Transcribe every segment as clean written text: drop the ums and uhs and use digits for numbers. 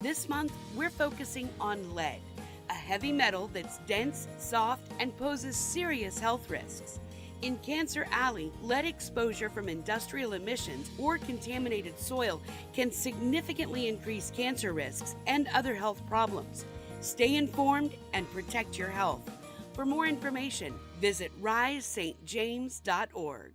This month, we're focusing on lead, a heavy metal that's dense, soft, and poses serious health risks. In Cancer Alley, lead exposure from industrial emissions or contaminated soil can significantly increase cancer risks and other health problems. Stay informed and protect your health. For more information, visit risestjames.org.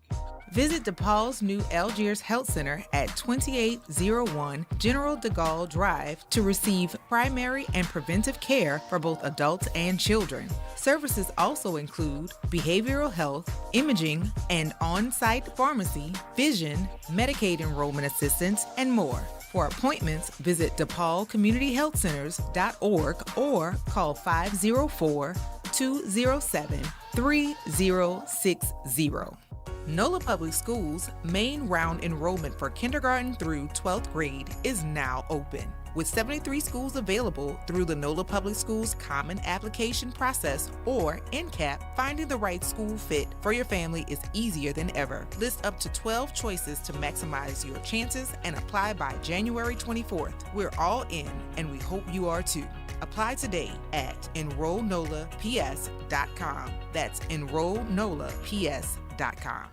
Visit DePaul's new Algiers Health Center at 2801 General de Gaulle Drive to receive primary and preventive care for both adults and children. Services also include behavioral health, imaging, and on-site pharmacy, vision, Medicaid enrollment assistance, and more. For appointments, visit DePaulCommunityHealthCenters.org or call 504-207-3060. NOLA Public Schools' main round enrollment for kindergarten through 12th grade is now open. With 73 schools available through the NOLA Public Schools Common Application Process, or NCAP, finding the right school fit for your family is easier than ever. List up to 12 choices to maximize your chances and apply by January 24th. We're all in, and we hope you are too. Apply today at enrollnolaps.com. That's enrollnolaps.com.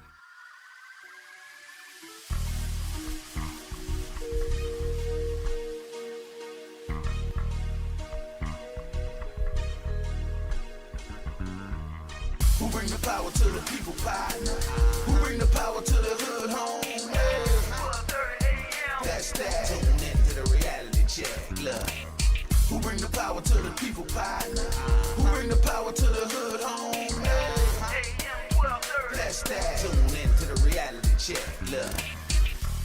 Who bring the power to the people, partner? Who bring the power to the hood, home? Hey. That's that. Tune into the reality check, look. Who bring the power to the people, partner? Who bring the power to the hood, home? Hey. That's that. Tune into the reality check, look.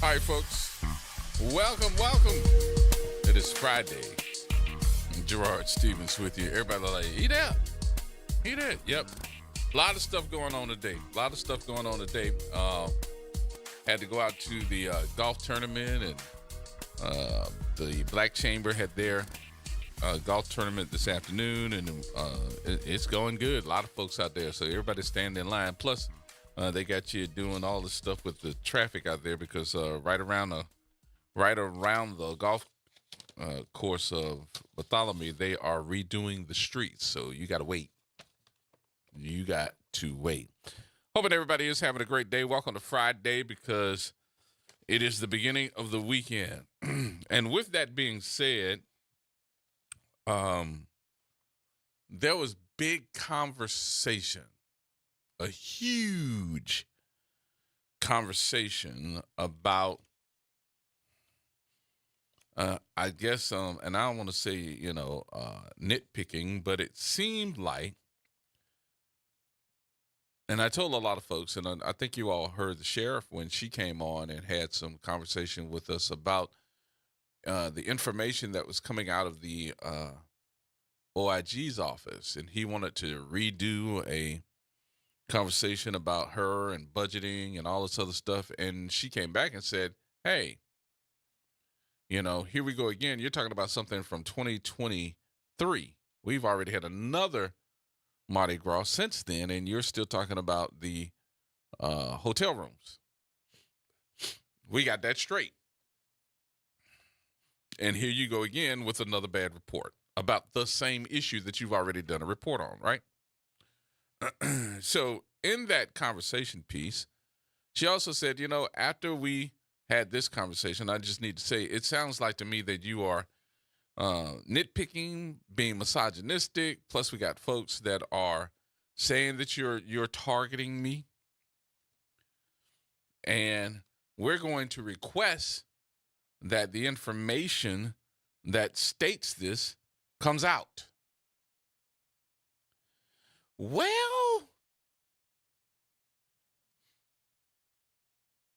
All right, folks. Welcome. It is Friday. Gerard Stevens with you. Everybody like, he there. Yep. A lot of stuff going on today. Had to go out to the golf tournament, and the Black Chamber had their golf tournament this afternoon, and it's going good. A lot of folks out there, so everybody's standing in line. Plus, they got you doing all this stuff with the traffic out there because right around the golf course of Bartholomew, they are redoing the streets, so you got to wait. Hoping everybody is having a great day. Welcome to Friday, because it is the beginning of the weekend. And with that being said, there was big conversation, a huge conversation about, I guess, and I don't want to say, nitpicking, but it seemed like, and I told a lot of folks, and I think you all heard the sheriff when she came on and had some conversation with us about the information that was coming out of the OIG's office. And he wanted to redo a conversation about her and budgeting and all this other stuff. And she came back and said, hey, here we go again. You're talking about something from 2023. We've already had another Mardi Gras since then, and you're still talking about the hotel rooms. We got that straight. And here you go again with another bad report about the same issue that you've already done a report on, right? So in that conversation piece, she also said, after we had this conversation, I just need to say, it sounds like to me that you are nitpicking, being misogynistic. Plus, we got folks that are saying that you're targeting me, and we're going to request that the information that states this comes out. Well,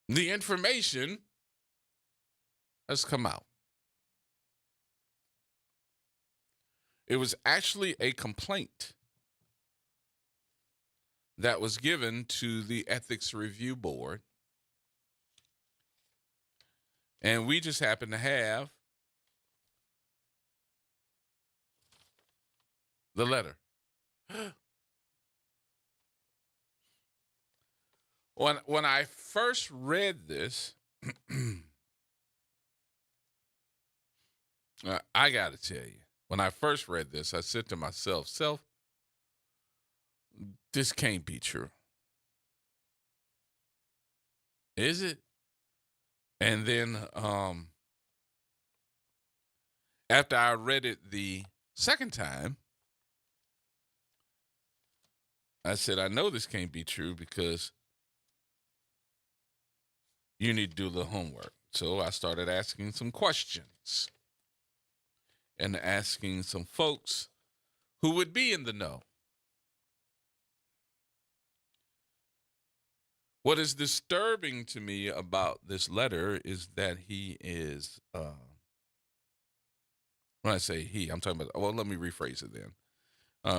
the information has come out. It was actually a complaint that was given to the Ethics Review Board. And we just happen to have the letter. When I first read this, I got to tell you, when I first read this, I said to myself, self, this can't be true. Is it? And then after I read it the second time, I said, I know this can't be true because you need to do the homework. So I started asking some questions and asking some folks who would be in the know. What is disturbing to me about this letter is that he is, when I say he, I'm talking about, well, let me rephrase it then.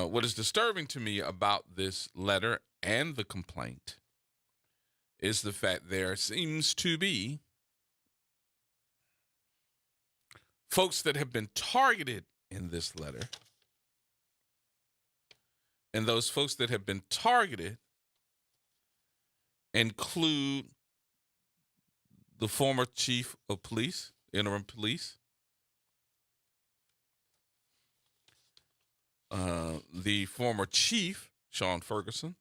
What is disturbing to me about this letter and the complaint is the fact there seems to be folks that have been targeted in this letter. And those folks that have been targeted include the former chief of police, interim police, the former chief, Sean Ferguson,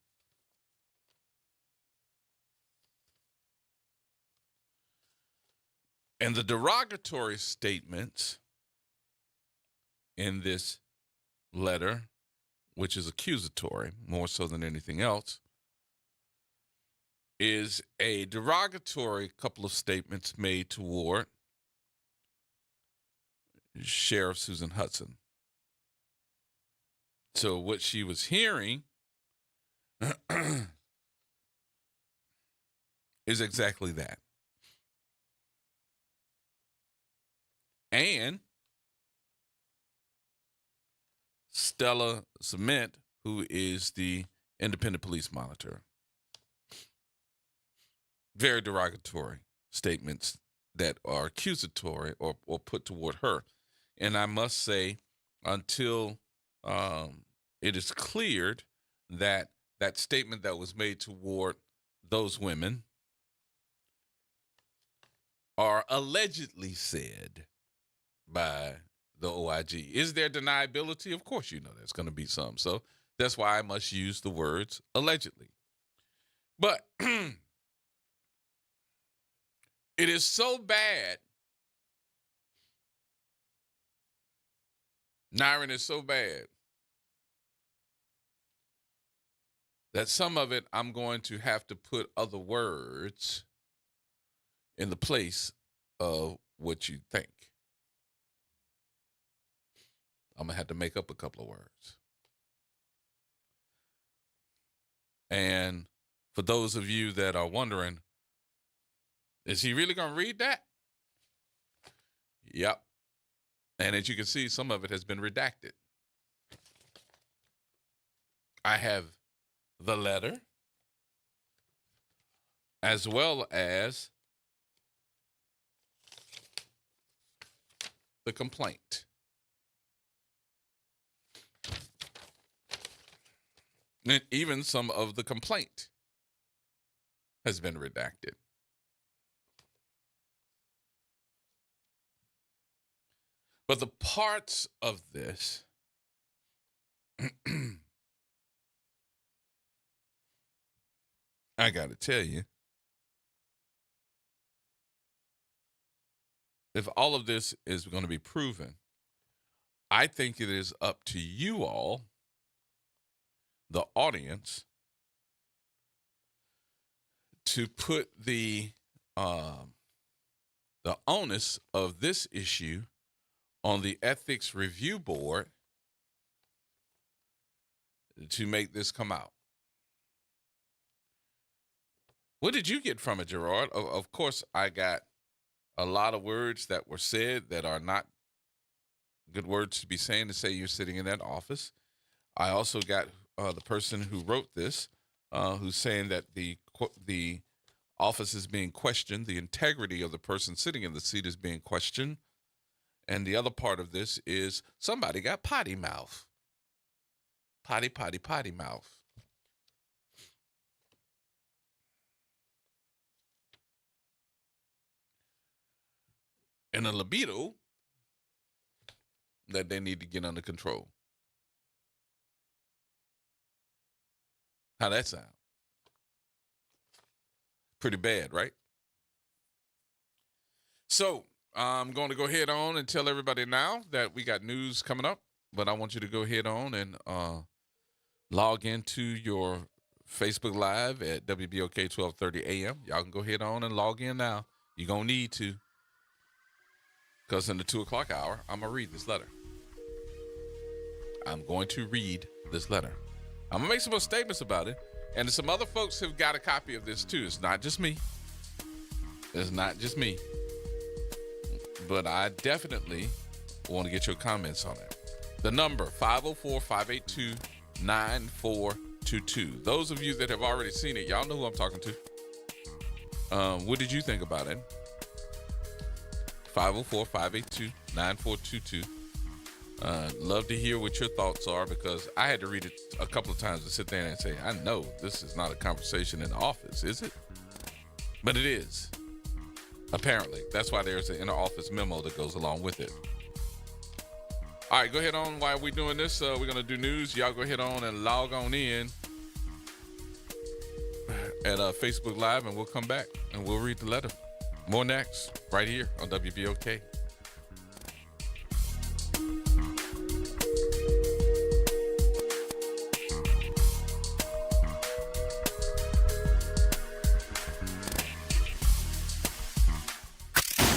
and the derogatory statements in this letter, which is accusatory more so than anything else, is a derogatory couple of statements made toward Sheriff Susan Hudson. So what she was hearing is exactly that. And Stella Cement, who is the independent police monitor. Very derogatory statements that are accusatory or put toward her. And I must say, until it is cleared that that statement that was made toward those women are allegedly said by the OIG. Is there deniability? Of course, you know there's going to be some. So that's why I must use the words allegedly. But it is so bad. Nyron is so bad that some of it I'm going to have to put other words in the place of what you think. I'm going to have to make up a couple of words. And for those of you that are wondering, is he really going to read that? Yep. And as you can see, some of it has been redacted. I have the letter as well as the complaint. And even some of the complaint has been redacted. But the parts of this I got to tell you, if all of this is going to be proven, I think it is up to you all, the audience, to put the onus of this issue on the Ethics Review Board to make this come out. What did you get from it, Gerard? Of course, I got a lot of words that were said that are not good words to be saying to say you're sitting in that office. I also got the person who wrote this, who's saying that the office is being questioned, the integrity of the person sitting in the seat is being questioned. And the other part of this is somebody got potty mouth. Potty mouth. And a libido that they need to get under control. How that sound? Pretty bad, right? So I'm going to go ahead on and tell everybody now that we got news coming up, but I want you to go ahead on and log into your Facebook Live at WBOK 1230 AM. Y'all can go ahead on and log in now. You're going to need to, because in the 2 o'clock hour, I'm going to read this letter. I'm going to read this letter. I'm going to make some more statements about it. And some other folks have got a copy of this too. It's not just me. It's not just me. But I definitely want to get your comments on it. The number, 504-582-9422. Those of you that have already seen it, y'all know who I'm talking to. What did you think about it? 504-582-9422. Love to hear what your thoughts are, because I had to read it a couple of times to sit there and say, I know this is not a conversation in the office, is it? But it is. Apparently. That's why there's an inner office memo that goes along with it. All right, go ahead on while we're doing this. We're going to do news. Y'all go ahead on and log on in at Facebook Live, and we'll come back and we'll read the letter. More next, right here on WBOK.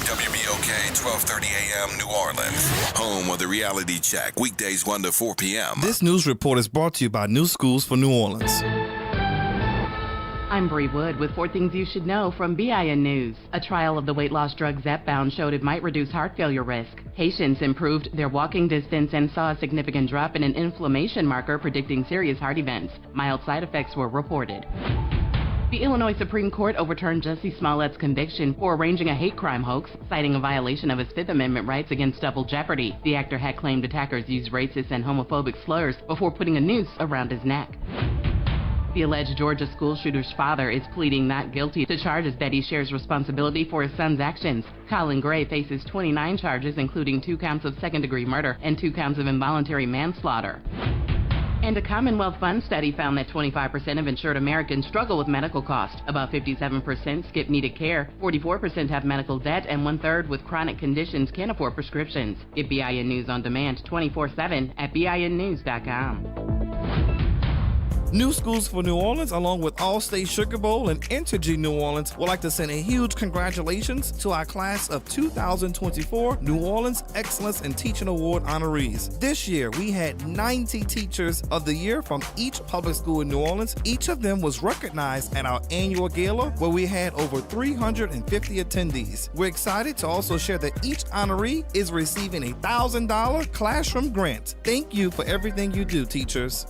WBOK 1230 AM New Orleans, home of the Reality Check, weekdays 1 to 4 p.m. This news report is brought to you by New Schools for New Orleans. I'm Bree Wood with 4 things you should know from BIN News. A trial of the weight loss drug Zepbound showed it might reduce heart failure risk. Patients improved their walking distance and saw a significant drop in an inflammation marker predicting serious heart events. Mild side effects were reported. The Illinois Supreme Court overturned Jussie Smollett's conviction for arranging a hate crime hoax, citing a violation of his Fifth Amendment rights against double jeopardy. The actor had claimed attackers used racist and homophobic slurs before putting a noose around his neck. The alleged Georgia school shooter's father is pleading not guilty to charges that he shares responsibility for his son's actions. Colin Gray faces 29 charges, including 2 counts of second-degree murder and 2 counts of involuntary manslaughter. And a Commonwealth Fund study found that 25% of insured Americans struggle with medical costs. About 57% skip needed care, 44% have medical debt, and 1/3 with chronic conditions can't afford prescriptions. Get BIN News on demand 24/7 at BINnews.com. New Schools for New Orleans, along with Allstate Sugar Bowl and Entergy New Orleans, would like to send a huge congratulations to our class of 2024 New Orleans Excellence in Teaching Award honorees. This year, we had 90 Teachers of the Year from each public school in New Orleans. Each of them was recognized at our annual gala, where we had over 350 attendees. We're excited to also share that each honoree is receiving a $1,000 classroom grant. Thank you for everything you do, teachers.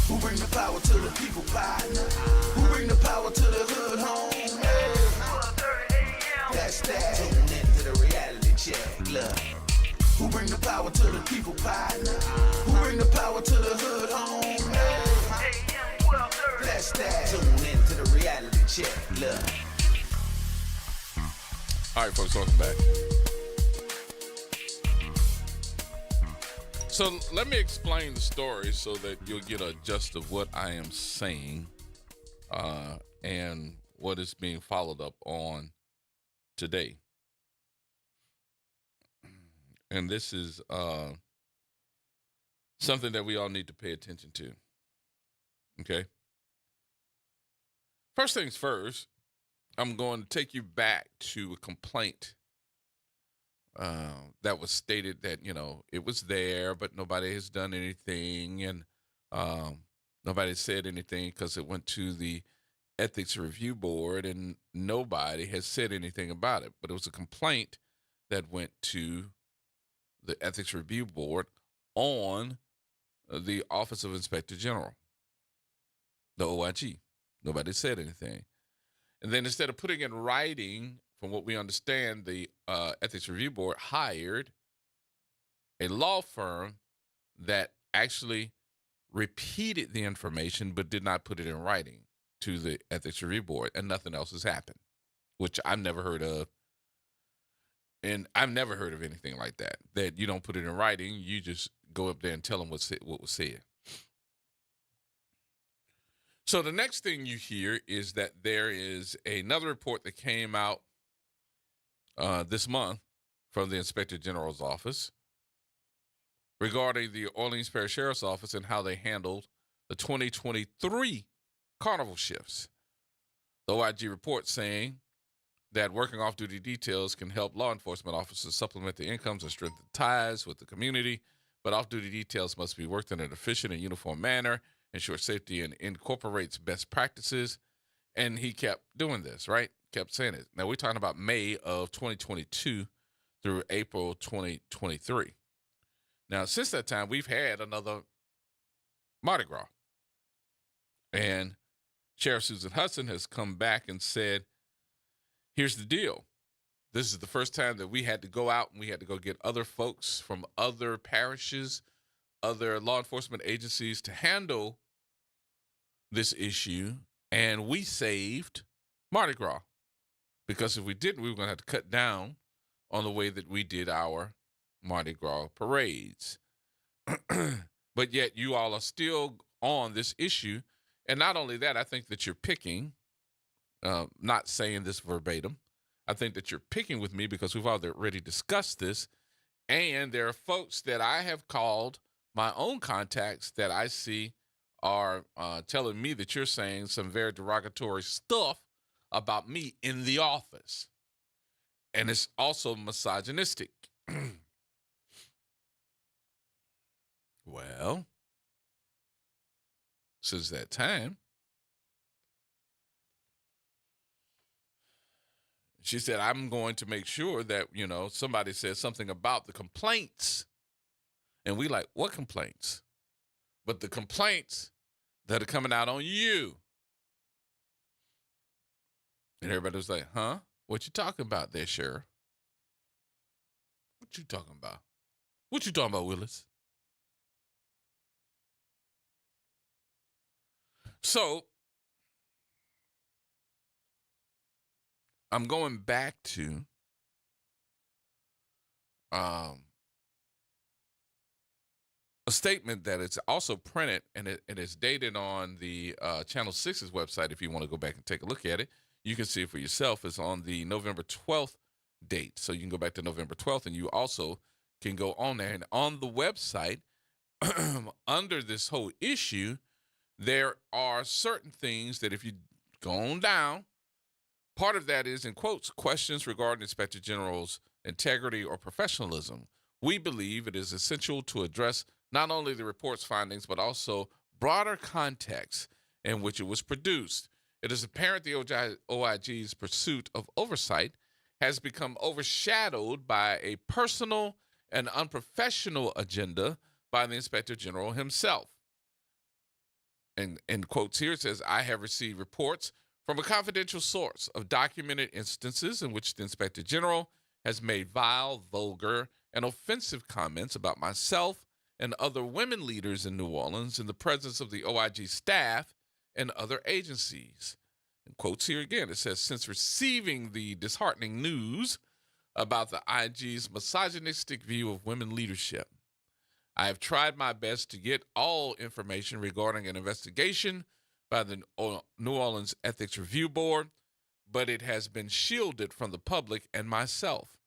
Who bring the power to the people, partner? Who bring the power to the hood home? Hey. That's that. Tune into the reality check. Look. Who bring the power to the people, partner? Who bring the power to the hood home? Hey. That's that. Tune into the reality check. Look. All right, folks, welcome back. So let me explain the story so that you'll get a gist of what I am saying and what is being followed up on today. And this is something that we all need to pay attention to. Okay? First things first, I'm going to take you back to a complaint that was stated that, you know, it was there, but nobody has done anything, and nobody said anything because it went to the Ethics Review Board, and nobody has said anything about it. But it was a complaint that went to the Ethics Review Board on the Office of Inspector General, the OIG. Nobody said anything. And then instead of putting in writing, from what we understand, the Ethics Review Board hired a law firm that actually repeated the information but did not put it in writing to the Ethics Review Board, and nothing else has happened, which I've never heard of. And I've never heard of anything like that, that you don't put it in writing. You just go up there and tell them what was said. So the next thing you hear is that there is another report that came out this month from the Inspector General's office regarding the Orleans Parish Sheriff's Office and how they handled the 2023 carnival shifts. The OIG report saying that working off-duty details can help law enforcement officers supplement their incomes and strengthen ties with the community, but off-duty details must be worked in an efficient and uniform manner, ensure safety, and incorporates best practices. And he kept doing this, right? Kept saying it. Now, we're talking about May of 2022 through April 2023. Now, since that time, we've had another Mardi Gras. And Sheriff Susan Hudson has come back and said, here's the deal. This is the first time that we had to go out and we had to go get other folks from other parishes, other law enforcement agencies to handle this issue. And we saved Mardi Gras. Because if we didn't, we were going to have to cut down on the way that we did our Mardi Gras parades. But yet you all are still on this issue. And not only that, I think that you're picking, not saying this verbatim, I think that you're picking with me because we've already discussed this. And there are folks that I have called my own contacts that I see are telling me that you're saying some very derogatory stuff about me in the office. And it's also misogynistic. Well, since that time, she said, I'm going to make sure that, somebody says something about the complaints. And we like, what complaints? But the complaints that are coming out on you. And everybody was like, huh? What you talking about there, Sheriff? What you talking about? What you talking about, Willis? So, I'm going back to a statement that is also printed, and it is dated on the Channel 6's website. If you want to go back and take a look at it, you can see it for yourself. It's on the November 12th date. So you can go back to November 12th, and you also can go on there. And on the website, under this whole issue, there are certain things that if you go on down, part of that is, in quotes, questions regarding Inspector General's integrity or professionalism. We believe it is essential to address not only the report's findings, but also broader context in which it was produced. It is apparent the OIG's pursuit of oversight has become overshadowed by a personal and unprofessional agenda by the Inspector General himself. And in quotes here, it says, I have received reports from a confidential source of documented instances in which the Inspector General has made vile, vulgar, and offensive comments about myself and other women leaders in New Orleans in the presence of the OIG staff and other agencies. In quotes here again, it says, since receiving the disheartening news about the IG's misogynistic view of women leadership, I have tried my best to get all information regarding an investigation by the New Orleans Ethics Review Board, but it has been shielded from the public and myself.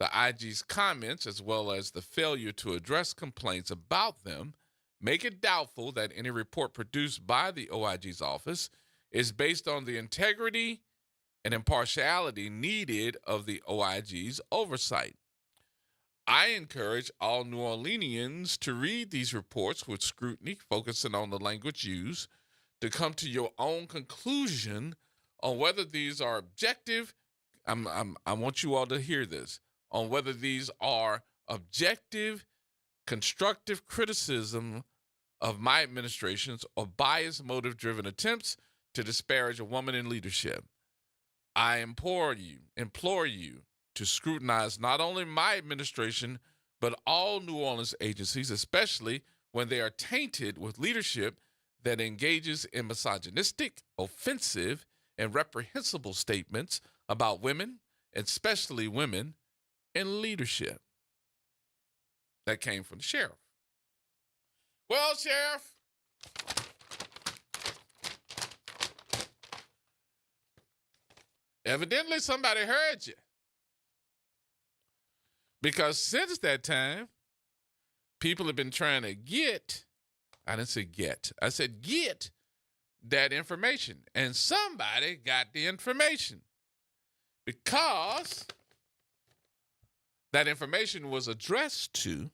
The IG's comments, as well as the failure to address complaints about them, make it doubtful that any report produced by the OIG's office is based on the integrity and impartiality needed of the OIG's oversight. I encourage all New Orleanians to read these reports with scrutiny, focusing on the language used, to come to your own conclusion on whether these are objective. I want you all to hear this, on whether these are objective, constructive criticism of my administration's or biased, motive-driven attempts to disparage a woman in leadership. I implore you to scrutinize not only my administration, but all New Orleans agencies, especially when they are tainted with leadership that engages in misogynistic, offensive, and reprehensible statements about women, especially women in leadership. That came from the sheriff. Well, Sheriff, evidently somebody heard you. Because since that time, people have been trying to I didn't say get, I said get that information. And somebody got the information because that information was addressed to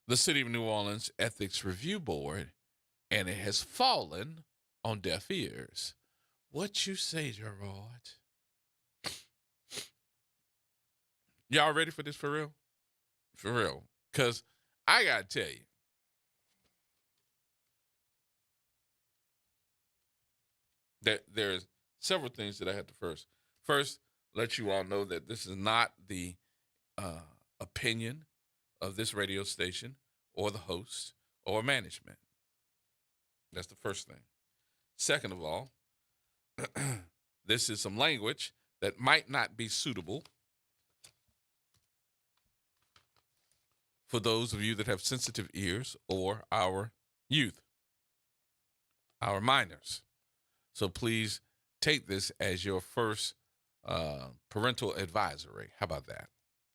the City of New Orleans Ethics Review Board, and it has fallen on deaf ears. What you say, Gerard? Y'all ready for this for real? For real. Because I got to tell you, that there's several things that I have to first let you all know that this is not the opinion of this radio station or the host or management. That's the first thing. Second of all, this is some language that might not be suitable for those of you that have sensitive ears or our youth, our minors. So please take this as your first parental advisory. How about that?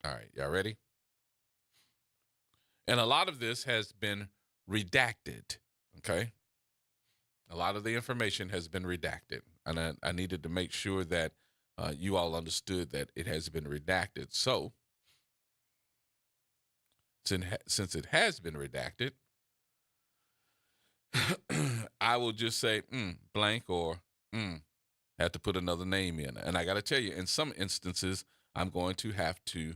All right, y'all ready? And a lot of this has been redacted, okay? A lot of the information has been redacted. And I needed to make sure that you all understood that it has been redacted. So, since it has been redacted, I will just say blank or have to put another name in. And I got to tell you, in some instances, I'm going to have to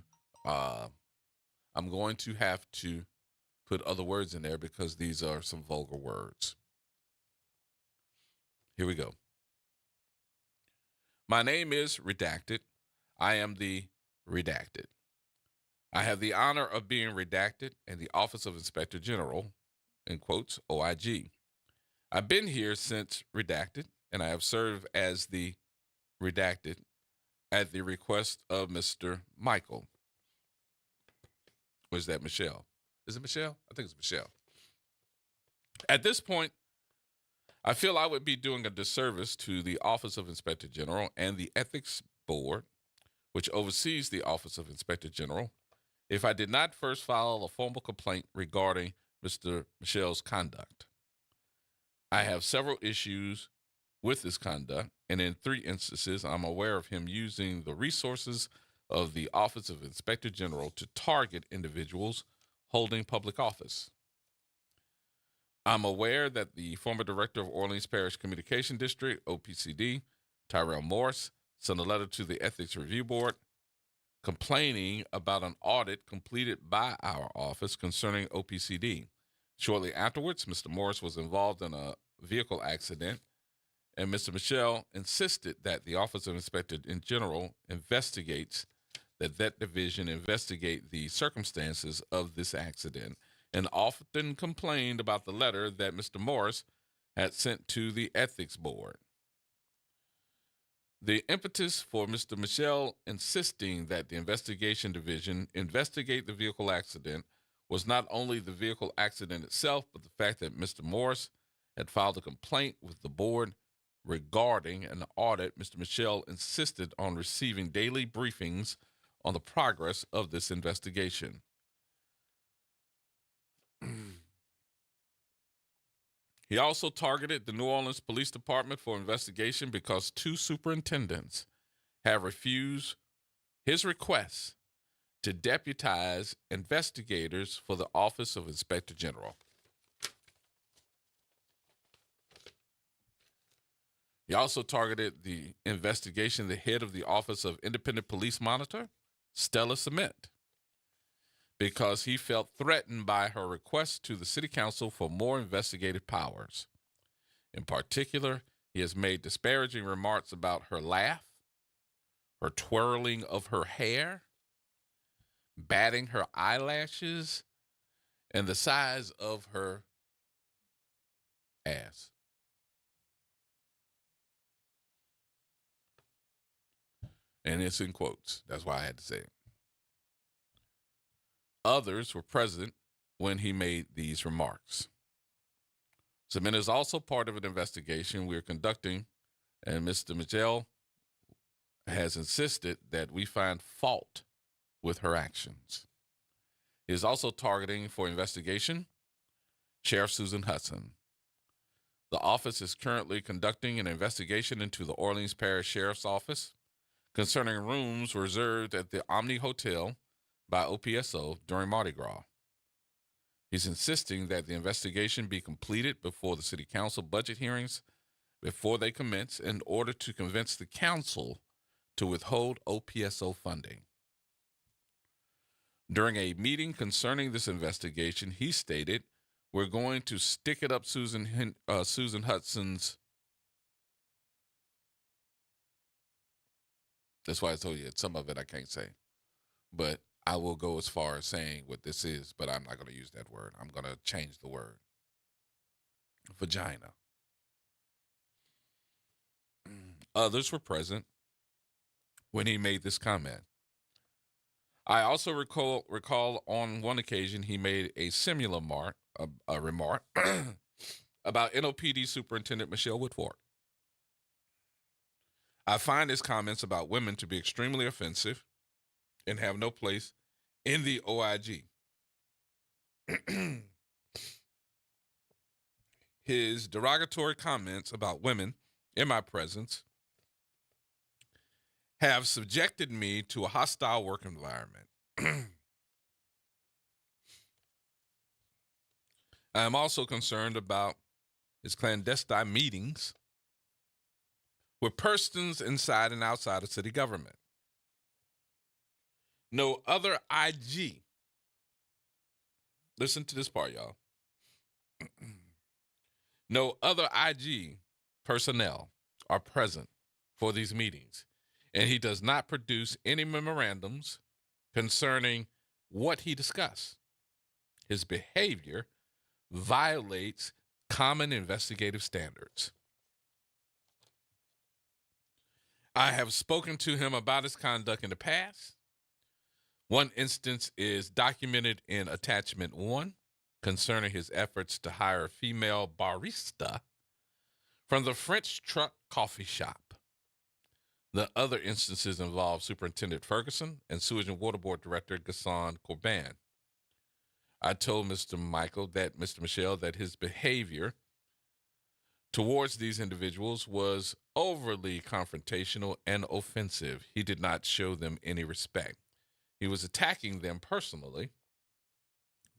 put other words in there because these are some vulgar words. Here we go. My name is Redacted. I am the Redacted. I have the honor of being redacted in the Office of Inspector General, in quotes, OIG. I've been here since redacted, and I have served as the redacted at the request of Mr. Michael. Or is that Michelle? Is it Michelle? I think it's Michelle. At this point, I feel I would be doing a disservice to the Office of Inspector General and the Ethics Board, which oversees the Office of Inspector General, if I did not first file a formal complaint regarding Mr. Michel's conduct. I have several issues with this conduct, and in 3 instances, I'm aware of him using the resources of the Office of Inspector General to target individuals holding public office. I'm aware that the former director of Orleans Parish Communication District, OPCD, Tyrell Morris, sent a letter to the Ethics Review Board complaining about an audit completed by our office concerning OPCD. Shortly afterwards, Mr. Morris was involved in a vehicle accident, and Mr. Michel insisted that the Office of Inspector General investigate the circumstances of this accident, and often complained about the letter that Mr. Morris had sent to the Ethics Board. The impetus for Mr. Michel insisting that the investigation division investigate the vehicle accident was not only the vehicle accident itself, but the fact that Mr. Morris had filed a complaint with the board regarding an audit. Mr. Michel insisted on receiving daily briefings on the progress of this investigation. He also targeted the New Orleans Police Department for investigation because 2 superintendents have refused his request to deputize investigators for the Office of Inspector General. He also targeted the investigation, the head of the Office of Independent Police Monitor, Stella Cement, because he felt threatened by her request to the City Council for more investigative powers. In particular, he has made disparaging remarks about her laugh, her twirling of her hair, batting her eyelashes, and the size of her ass. And it's in quotes. That's why I had to say it. Others were present when he made these remarks. Submit is also part of an investigation we're conducting, and Mr. Michelle has insisted that we find fault with her actions. He is also targeting for investigation Sheriff Susan Hudson. The office is currently conducting an investigation into the Orleans Parish Sheriff's Office concerning rooms reserved at the Omni Hotel by OPSO during Mardi Gras. He's insisting that the investigation be completed before the City Council budget hearings before they commence in order to convince the council to withhold OPSO funding. During a meeting concerning this investigation, he stated, "We're going to stick it up Susan Hudson's." That's why I told you some of it I can't say. But I will go as far as saying what this is, but I'm not going to use that word. I'm going to change the word. Vagina. Others were present when he made this comment. I also recall on one occasion he made a similar remark about NOPD Superintendent Michelle Woodfork. I find his comments about women to be extremely offensive and have no place in the OIG. His derogatory comments about women in my presence have subjected me to a hostile work environment. I am also concerned about his clandestine meetings with persons inside and outside of city government. No other IG, listen to this part, y'all. No other IG personnel are present for these meetings, and he does not produce any memorandums concerning what he discussed. His behavior violates common investigative standards. I have spoken to him about his conduct in the past. One instance is documented in Attachment 1 concerning his efforts to hire a female barista from the French Truck Coffee Shop. The other instances involve Superintendent Ferguson and Sewage and Water Board Director Gaston Corbin. I told Mr. Michelle that his behavior towards these individuals was overly confrontational and offensive. He did not show them any respect. He was attacking them personally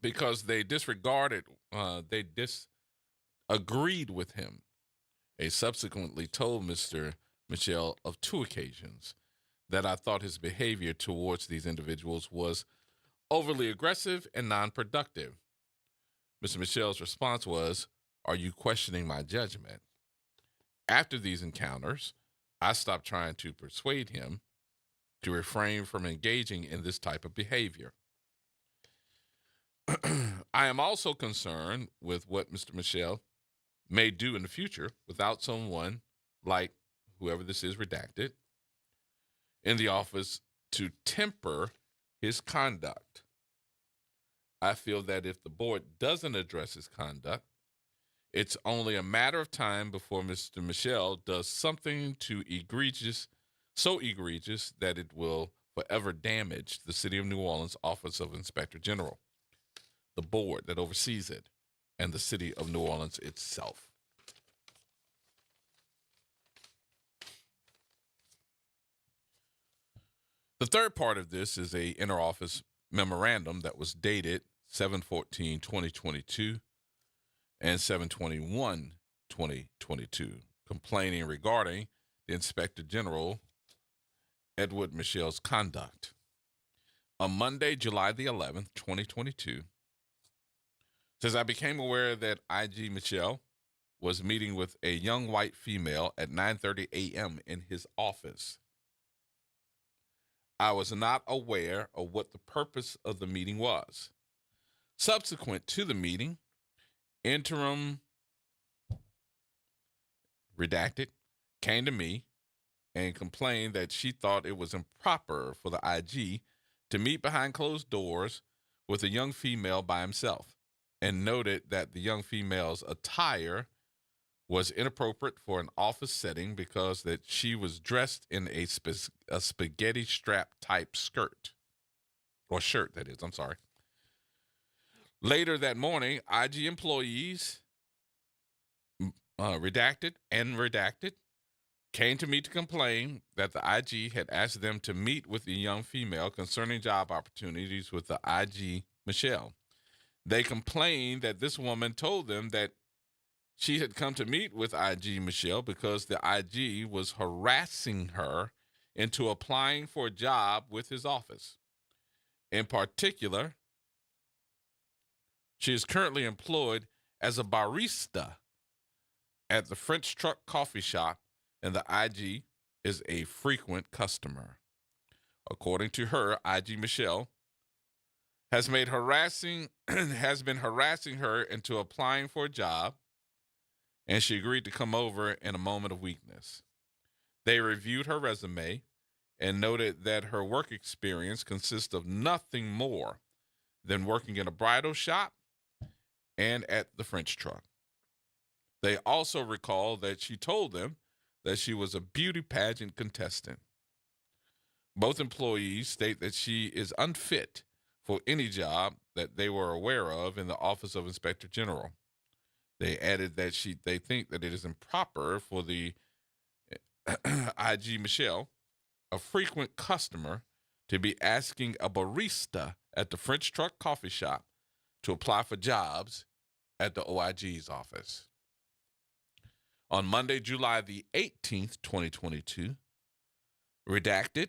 because they disagreed with him. He subsequently told Mr. Michelle of 2 occasions that I thought his behavior towards these individuals was overly aggressive and non-productive. Mr. Michelle's response was, "Are you questioning my judgment?" After these encounters, I stopped trying to persuade him to refrain from engaging in this type of behavior. I am also concerned with what Mr. Michelle may do in the future without someone like whoever this is redacted in the office to temper his conduct. I feel that if the board doesn't address his conduct, it's only a matter of time before Mr. Michelle does something so egregious that it will forever damage the City of New Orleans Office of Inspector General, the board that oversees it, and the City of New Orleans itself. The third part of this is a interoffice memorandum that was dated 7/14/2022 and 7/21/2022, complaining regarding the Inspector General Edward Michelle's conduct. On Monday, July the 11th, 2022, says I became aware that IG Michelle was meeting with a young white female at 9:30 a.m. in his office. I was not aware of what the purpose of the meeting was. Subsequent to the meeting, interim redacted came to me and complained that she thought it was improper for the IG to meet behind closed doors with a young female by himself, and noted that the young female's attire was inappropriate for an office setting because that she was dressed in a spaghetti strap type skirt, or shirt, that is, I'm sorry. Later that morning, IG employees, redacted, came to me to complain that the IG had asked them to meet with the young female concerning job opportunities with the IG, Michelle. They complained that this woman told them that she had come to meet with IG Michelle because the IG was harassing her into applying for a job with his office. In particular, she is currently employed as a barista at the French Truck Coffee Shop, and the IG is a frequent customer. According to her, IG Michelle has been harassing her into applying for a job, and she agreed to come over in a moment of weakness. They reviewed her resume and noted that her work experience consists of nothing more than working in a bridal shop and at the French Truck. They also recall that she told them that she was a beauty pageant contestant. Both employees state that she is unfit for any job that they were aware of in the Office of Inspector General. They added that they think that it is improper for the IG Michelle, a frequent customer, to be asking a barista at the French Truck Coffee Shop to apply for jobs at the OIG's office. On Monday, July the 18th, 2022, Redacted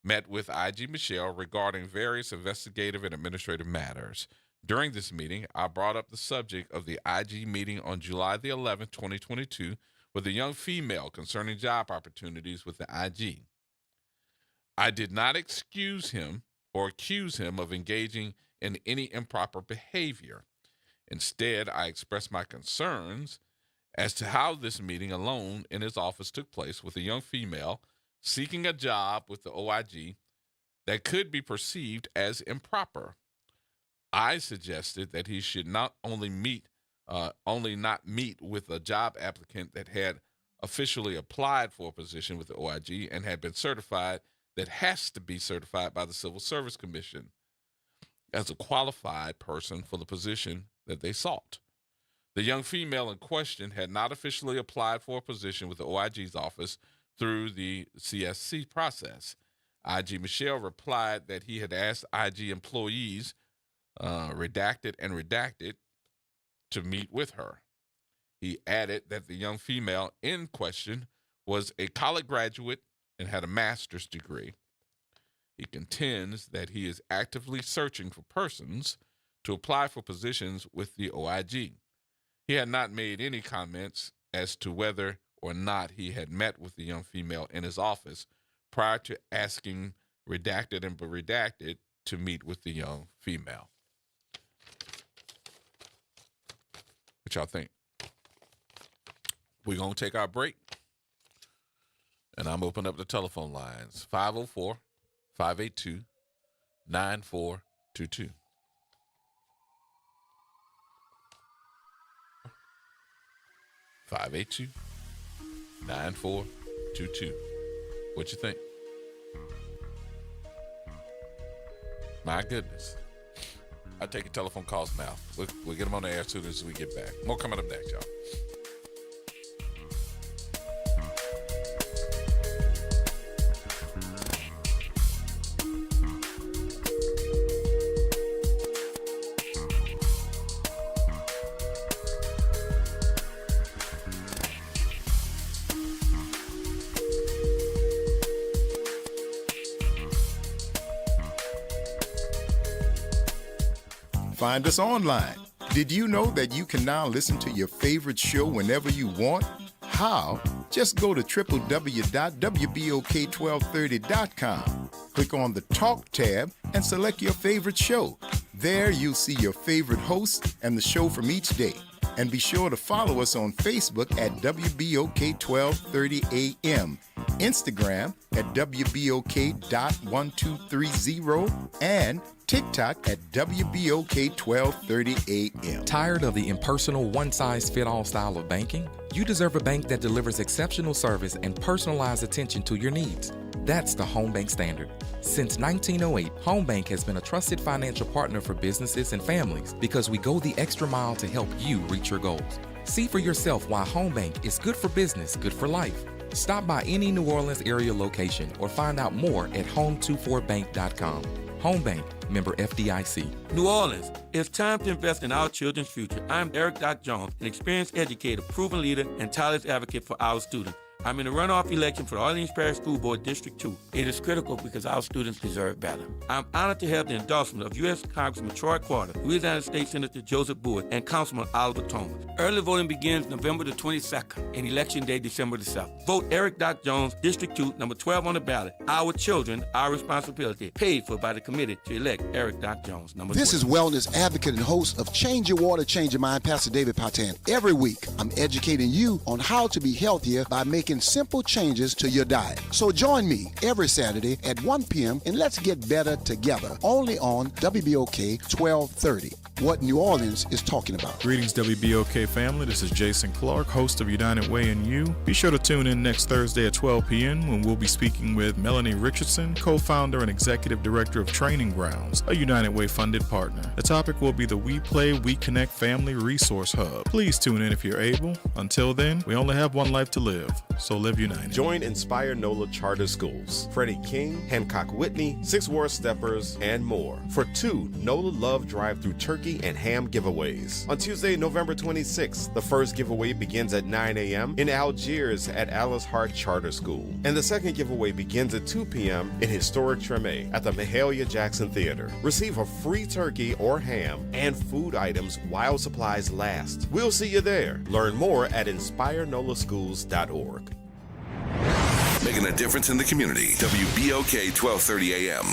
met with IG Michelle regarding various investigative and administrative matters. During this meeting, I brought up the subject of the IG meeting on July the 11th, 2022, with a young female concerning job opportunities with the IG. I did not excuse him or accuse him of engaging in any improper behavior. Instead, I expressed my concerns as to how this meeting alone in his office took place with a young female seeking a job with the OIG that could be perceived as improper. I suggested that he should not only not meet with a job applicant that had officially applied for a position with the OIG and had been certified, that has to be certified by the Civil Service Commission as a qualified person for the position that they sought. The young female in question had not officially applied for a position with the OIG's office through the CSC process. IG Michelle replied that he had asked IG employees, redacted, to meet with her. He added that the young female in question was a college graduate and had a master's degree. He contends that he is actively searching for persons to apply for positions with the OIG. He had not made any comments as to whether or not he had met with the young female in his office prior to asking Redacted to meet with the young female. What y'all think? We're going to take our break, and I'm opening up the telephone lines, 504-582-9422. 582-9422. What you think? My goodness. I'll take your telephone calls now. We'll get them on the air as soon as we get back. More coming up next, y'all. Find us online. Did you know that you can now listen to your favorite show whenever you want? How? Just go to www.wbok1230.com. Click on the Talk tab and select your favorite show. There you'll see your favorite host and the show from each day. And be sure to follow us on Facebook at WBOK 1230 AM, Instagram at WBOK.1230, and TikTok at WBOK 1230 AM. Tired of the impersonal, one-size-fit-all style of banking? You deserve a bank that delivers exceptional service and personalized attention to your needs. That's the Home Bank Standard. Since 1908, Home Bank has been a trusted financial partner for businesses and families because we go the extra mile to help you reach your goals. See for yourself why Home Bank is good for business, good for life. Stop by any New Orleans area location or find out more at home24bank.com. Home Bank, member FDIC. New Orleans, it's time to invest in our children's future. I'm Eric Doc Jones, an experienced educator, proven leader, and tireless advocate for our students. I'm in the runoff election for the Orleans Parish School Board District 2. It is critical because our students deserve better. I'm honored to have the endorsement of U.S. Congressman Troy Carter, Louisiana State Senator Joseph Boyd, and Councilman Oliver Thomas. Early voting begins November the 22nd and Election Day December the 7th. Vote Eric Doc Jones, District 2, number 12 on the ballot. Our children, our responsibility. Paid for by the committee to elect Eric Doc Jones, number 12. This is wellness advocate and host of Change Your Water, Change Your Mind, Pastor David Patan. Every week, I'm educating you on how to be healthier by making simple changes to your diet. So join me every Saturday at 1 p.m. and let's get better together, only on WBOK 1230. What New Orleans is talking about. Greetings, WBOK family. This is Jason Clark, host of United Way and You. Be sure to tune in next Thursday at 12 p.m. when we'll be speaking with Melanie Richardson, co-founder and executive director of Training Grounds, a United Way funded partner. The topic will be the We Play, We Connect Family Resource Hub. Please tune in if you're able. Until then, we only have one life to live, so live united. Join Inspire NOLA Charter Schools, Freddie King, Hancock Whitney, Six War Steppers, and more for 2 NOLA Love Drive-Through Turkey and ham giveaways. On Tuesday, November 26th, the first giveaway begins at 9 a.m. in Algiers at Alice Hart Charter School. And the second giveaway begins at 2 p.m. in historic Treme at the Mahalia Jackson Theater. Receive a free turkey or ham and food items while supplies last. We'll see you there. Learn more at inspirenolaschools.org. Making a difference in the community. WBOK 1230 AM.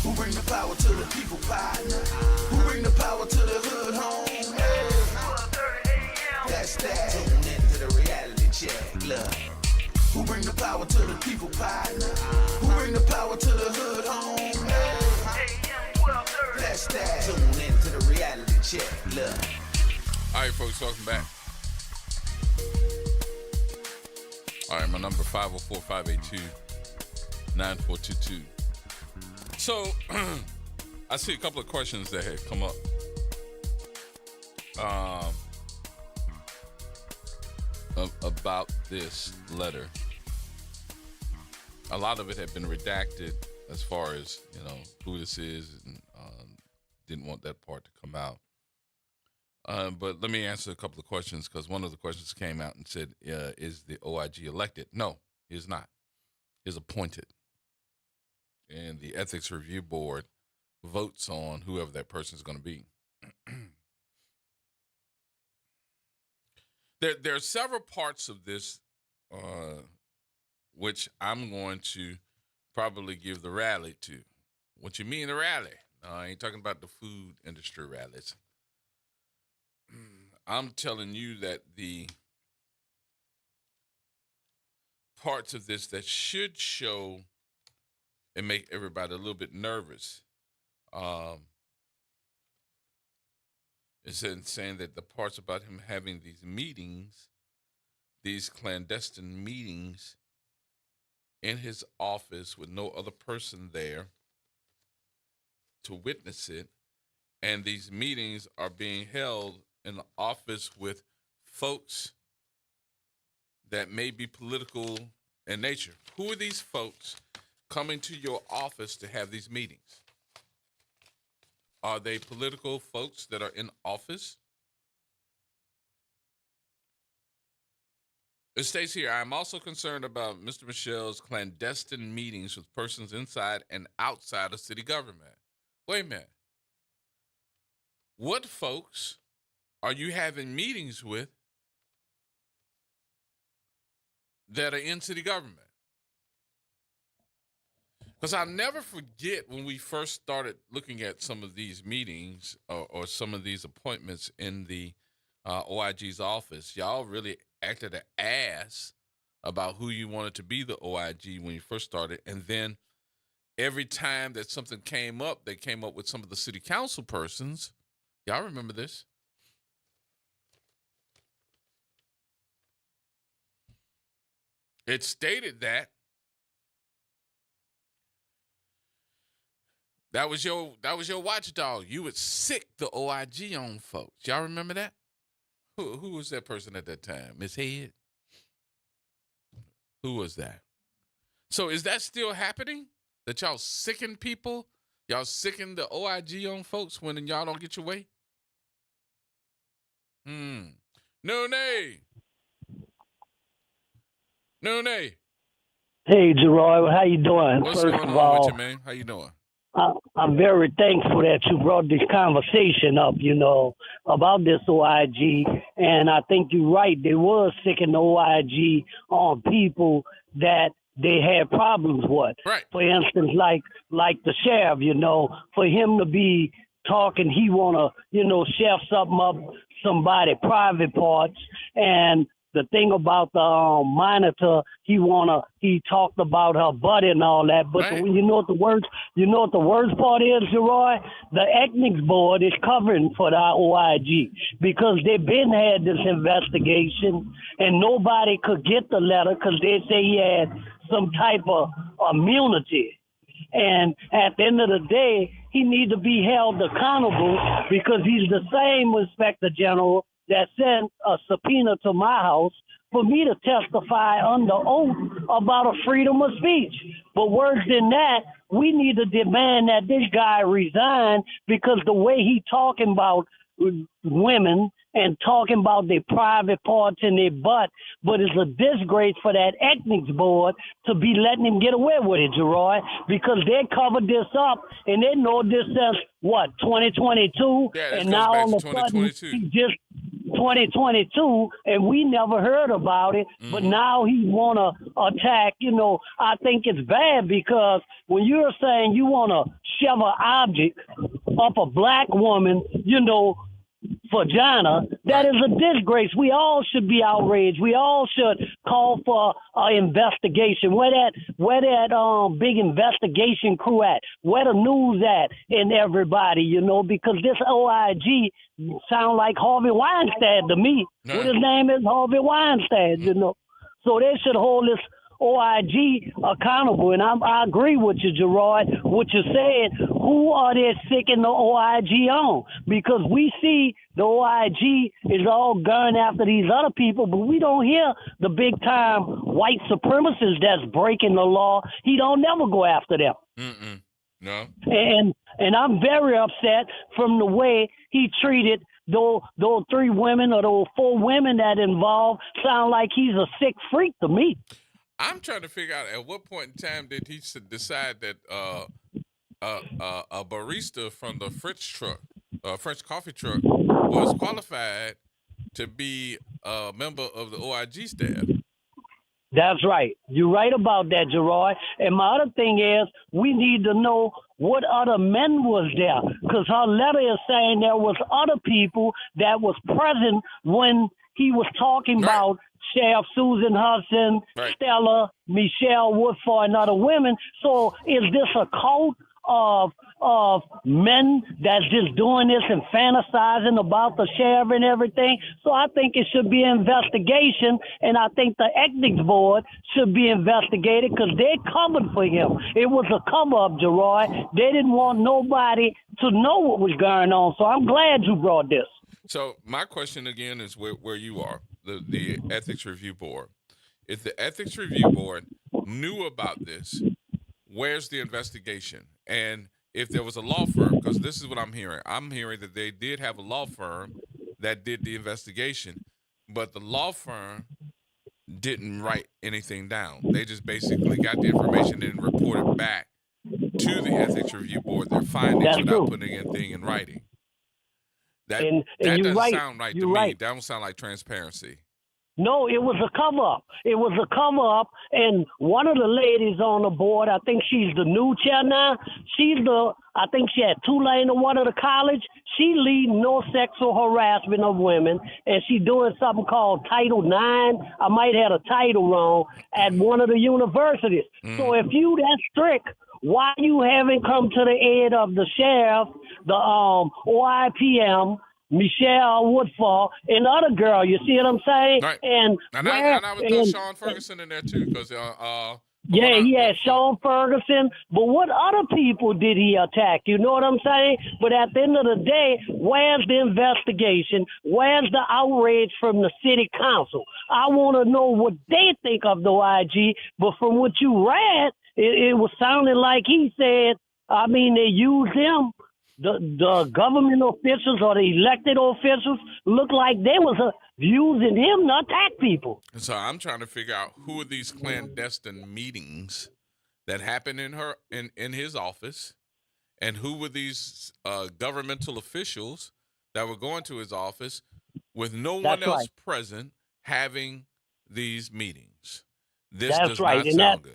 Who bring the power to the people pie? Who bring the power to the hood home? Hey. That's that. Tune into the reality check. Look. Who bring the power to the people pie? Who bring the power to the hood home? Hey. That's that. Tune into the reality check. Look. All right, folks, welcome back. All right, my number 504-582-9422. So, I see a couple of questions that had come up. About this letter. A lot of it had been redacted as far as, who this is, and didn't want that part to come out. But let me answer a couple of questions, because one of the questions came out and said, is the OIG elected? No, he is not. He is appointed. And the Ethics Review Board votes on whoever that person is going to be. There are several parts of this which I'm going to probably give the rally to. What you mean the rally? No, I ain't talking about the food industry rallies. I'm telling you that the parts of this that should show and make everybody a little bit nervous. It's saying that the parts about him having these meetings, these clandestine meetings in his office with no other person there to witness it, and these meetings are being held in the office with folks that may be political in nature. Who are these folks coming to your office to have these meetings? Are they political folks that are in office? It states here, I am also concerned about Mr. Michel's clandestine meetings with persons inside and outside of city government. Wait a minute. What folks are you having meetings with that are in city government? Because I'll never forget when we first started looking at some of these meetings or some of these appointments in the OIG's office. Y'all really acted an ass about who you wanted to be the OIG when you first started. And then every time that something came up, they came up with some of the city council persons. Y'all remember this? It stated that that was your watchdog. You would sick the OIG on folks. Y'all remember that? Who was that person at that time? Miss Head? Who was that? So is that still happening? That y'all sicken people? Y'all sicken the OIG on folks when y'all don't get your way? No, nay. No, nay. Hey, Gerard, how you doing? What's First going of on all, with you, man? How you doing? I'm very thankful that you brought this conversation up, about this OIG. And I think you're right. They was sicking the OIG on people that they had problems with. Right. For instance, like the sheriff, for him to be talking, he want to, chef something up, somebody private parts. And the thing about the monitor, he talked about her butt and all that. But right. you know what the worst part is, Gerard? The Ethnics Board is covering for the OIG because they've been had this investigation and nobody could get the letter because they say he had some type of immunity. And at the end of the day, he needs to be held accountable because he's the same Inspector General that sent a subpoena to my house for me to testify under oath about a freedom of speech. But worse than that, we need to demand that this guy resign because the way he talking about women and talking about their private parts in their butt, but it's a disgrace for that Ethnics Board to be letting him get away with it, Gerard, because they covered this up and they know this since, 2022? Yeah, and now all of a sudden, he just 2022, and we never heard about it, but now he want to attack, I think it's bad because when you're saying you want to shove an object up a black woman, vagina, that is a disgrace. We all should be outraged. We all should call for an investigation. Where that big investigation crew at? Where the news at? And everybody, because this OIG sound like Harvey Weinstein to me. What his name is, Harvey Weinstein. So they should hold this OIG accountable. And I agree with you, Gerard, what you said. Who are they sicking the OIG on? Because we see the OIG is all going after these other people, but we don't hear the big time white supremacists that's breaking the law. He don't never go after them. No. And I'm very upset from the way he treated those 3 women or those 4 women that involved. Sound like he's a sick freak to me. I'm trying to figure out at what point in time did he decide that a barista from the French coffee truck, was qualified to be a member of the OIG staff. That's right. You're right about that, Gerard. And my other thing is we need to know what other men was there because her letter is saying there was other people that was present when he was talking about Sheriff Susan Hudson, Stella, Michelle Woodford, and other women. So is this a cult of men that's just doing this and fantasizing about the sheriff and everything? So I think it should be an investigation, and I think the Ethics Board should be investigated because they covered for him. It was a cover-up, Gerard. They didn't want nobody to know what was going on. So I'm glad you brought this. So my question again is where you are, the Ethics Review Board. If the Ethics Review Board knew about this, where's the investigation? And if there was a law firm, because this is what I'm hearing. I'm hearing that they did have a law firm that did the investigation, but the law firm didn't write anything down. They just basically got the information and reported back to the Ethics Review Board their findings without putting anything in writing. That you're doesn't right. sound right to You're me. right. That don't sound like transparency. No, it was a cover-up. It was a cover-up, and one of the ladies on the board, I think she's the new chair now. I think she had Tulane or one of the college. She leading no sexual harassment of women, and she doing something called Title IX. I might have a title wrong at one of the universities. So if you that strict, why you haven't come to the aid of the sheriff, the OIPM, Michelle Woodfall, and the other girl? You see what I'm saying? Right. And I would throw Sean Ferguson in there too, because he had Sean Ferguson, but what other people did he attack? You know what I'm saying? But at the end of the day, where's the investigation? Where's the outrage from the city council? I want to know what they think of the YG, but from what you read, it was sounding like he said, they used him. The government officials or the elected officials looked like they was using him to attack people. So I'm trying to figure out who are these clandestine meetings that happened in his office, and who were these governmental officials that were going to his office with no one else present having these meetings. This does not sound good.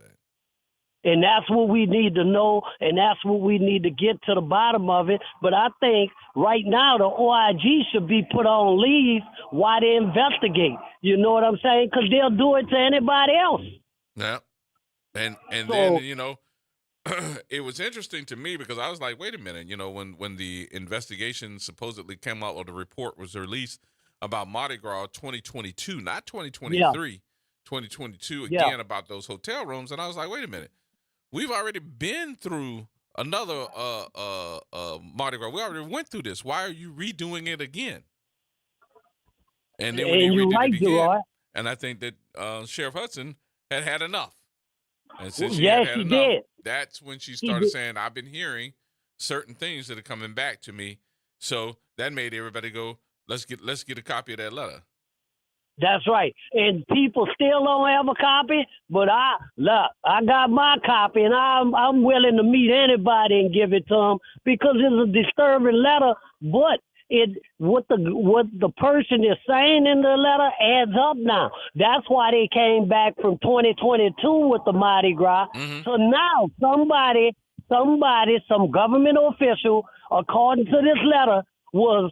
And that's what we need to know, and that's what we need to get to the bottom of it. But I think right now the OIG should be put on leave while they investigate. You know what I'm saying? Because they'll do it to anybody else. Yeah. And then, it was interesting to me because I was like, wait a minute, when the investigation supposedly came out, or the report was released about Mardi Gras 2022, not 2023, 2022 again, about those hotel rooms. And I was like, wait a minute. We've already been through another Mardi Gras. We already went through this. Why are you redoing it again? And then when he redid it again, and I think that Sheriff Hudson had enough. And since she had enough, did. That's when she started saying, I've been hearing certain things that are coming back to me. So that made everybody go, let's get a copy of that letter. That's right. And people still don't have a copy, but I got my copy, and I'm willing to meet anybody and give it to them, because it's a disturbing letter, but what the person is saying in the letter adds up now. That's why they came back from 2022 with the Mardi Gras. Mm-hmm. So now some government official, according to this letter, was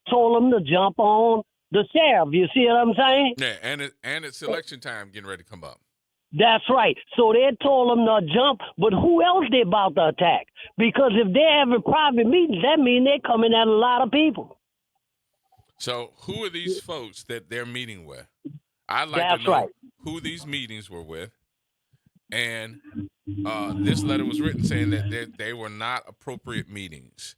told them to jump on the sheriff. You see what I'm saying? Yeah, and it's election time getting ready to come up. That's right. So they told them to jump, but who else they about to attack? Because if they're having private meetings, that means they're coming at a lot of people. So who are these folks that they're meeting with? I'd like to know who these meetings were with. And this letter was written saying that they were not appropriate meetings.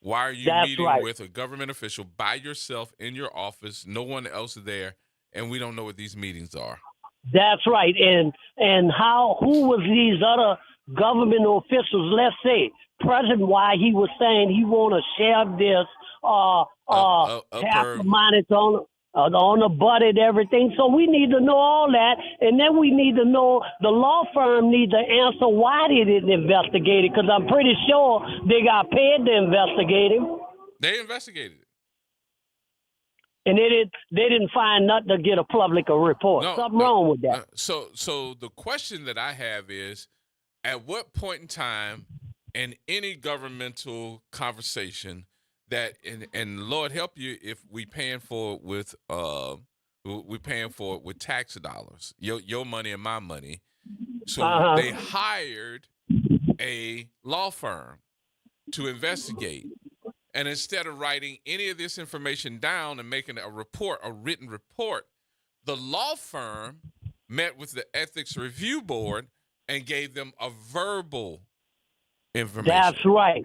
Why are you meeting with a government official by yourself in your office, no one else there, and we don't know what these meetings are? That's right. And who was these other government officials? Let's say President, why he was saying he want to share this half the money on the butt and everything. So we need to know all that, and then we need to know, the law firm needs to answer why they didn't investigate it, because I'm pretty sure they got paid to investigate him. They investigated it. And they didn't find nothing to get a public report. Something wrong with that. So the question that I have is, at what point in time in any governmental conversation that, and Lord help you if we paying for it with tax dollars, your money and my money. So they hired a law firm to investigate. And instead of writing any of this information down and making a written report, the law firm met with the Ethics Review Board and gave them a verbal information. That's right.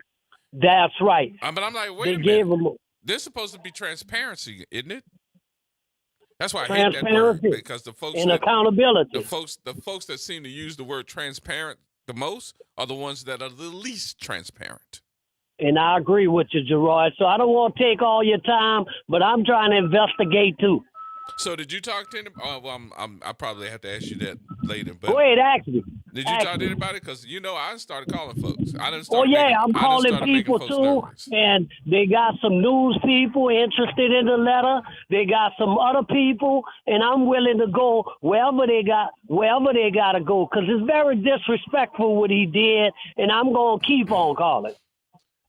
But I'm like, wait a minute. This is supposed to be transparency, isn't it? That's why I hate that word, because the folks and accountability. The folks that seem to use the word transparent the most are the ones that are the least transparent. And I agree with you, Gerard. So I don't want to take all your time, but I'm trying to investigate too. So did you talk to him? Well, I probably have to ask you that later. But go ahead, ask me. Did you talk to anybody? Because I started calling folks. I'm calling people too, and they got some news people interested in the letter. They got some other people, and I'm willing to go wherever they got to go, because it's very disrespectful what he did, and I'm gonna keep on calling.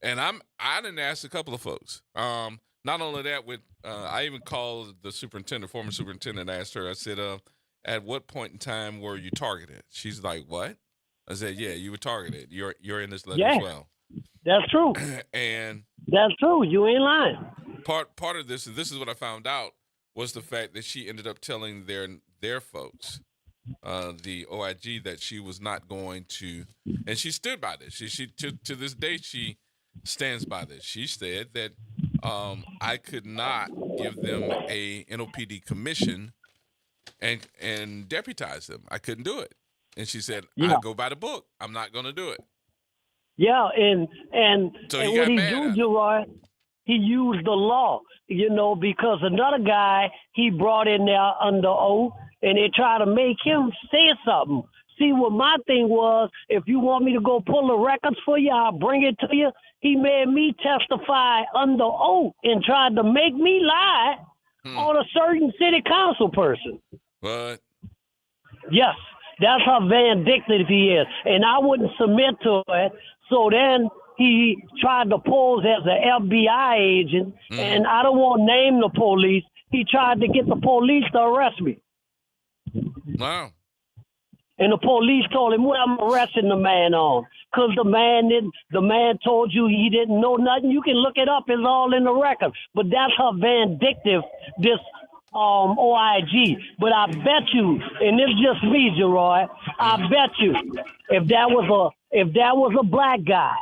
And I didn't ask a couple of folks. Not only that, I even called the former superintendent. I asked her. I said, at what point in time were you targeted? She's like, what? I said, yeah, you were targeted. You're in this letter as well. That's true. And that's true. You ain't lying. Part of this, and this is what I found out, was the fact that she ended up telling their folks, the OIG, that she was not going to, and she stood by this. She to this day she stands by this. She said that I could not give them a NOPD commission and deputize them. I couldn't do it. And she said, I go by the book. I'm not going to do it. Yeah, and so and what he do, Gerard, he used the law, because another guy he brought in there under oath, and they try to make him say something. See, what my thing was, if you want me to go pull the records for you, I'll bring it to you. He made me testify under oath and tried to make me lie on a certain city council person. What? Yes, that's how vindictive he is. And I wouldn't submit to it. So then he tried to pose as an FBI agent, and I don't want to name the police. He tried to get the police to arrest me. Wow. And the police told him, what I'm arresting the man on? Because the man told you he didn't know nothing. You can look it up. It's all in the record. But that's how vindictive this OIG. But I bet you, and it's just me, Gerard, I bet you, if that was a black guy,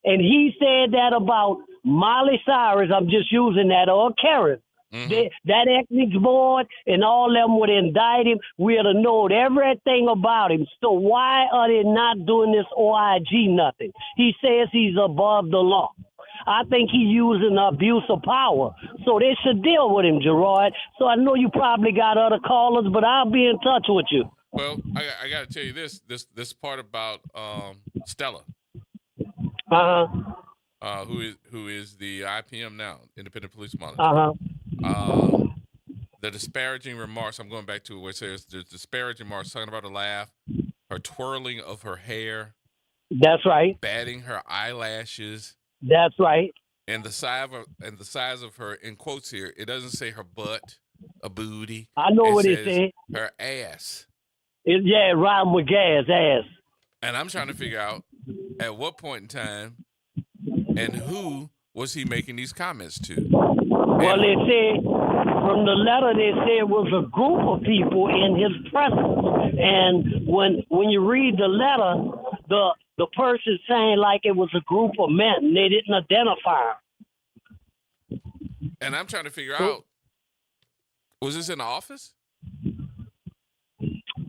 and he said that about Miley Cyrus, I'm just using that, or Karen, that ethics board and all them would indict him. We'd have known everything about him. So why are they not doing this OIG nothing? He says he's above the law. I think he's using abuse of power. So they should deal with him, Gerard. So I know you probably got other callers, but I'll be in touch with you. Well, I got to tell you this part about Stella. Who is the IPM now, Independent Police Monitor. The disparaging remarks, I'm going back to where it says the disparaging remarks, talking about her laugh, her twirling of her hair. That's right. Batting her eyelashes. That's right. And the size of her, in quotes here, it doesn't say her butt, a booty. I know what it says. Her ass. It rhymes with gas, ass. And I'm trying to figure out at what point in time and who was he making these comments to? Well, they said from the letter, they said it was a group of people in his presence. And when you read the letter, the person saying like it was a group of men, and they didn't identify him. And I'm trying to figure out, was this in the office?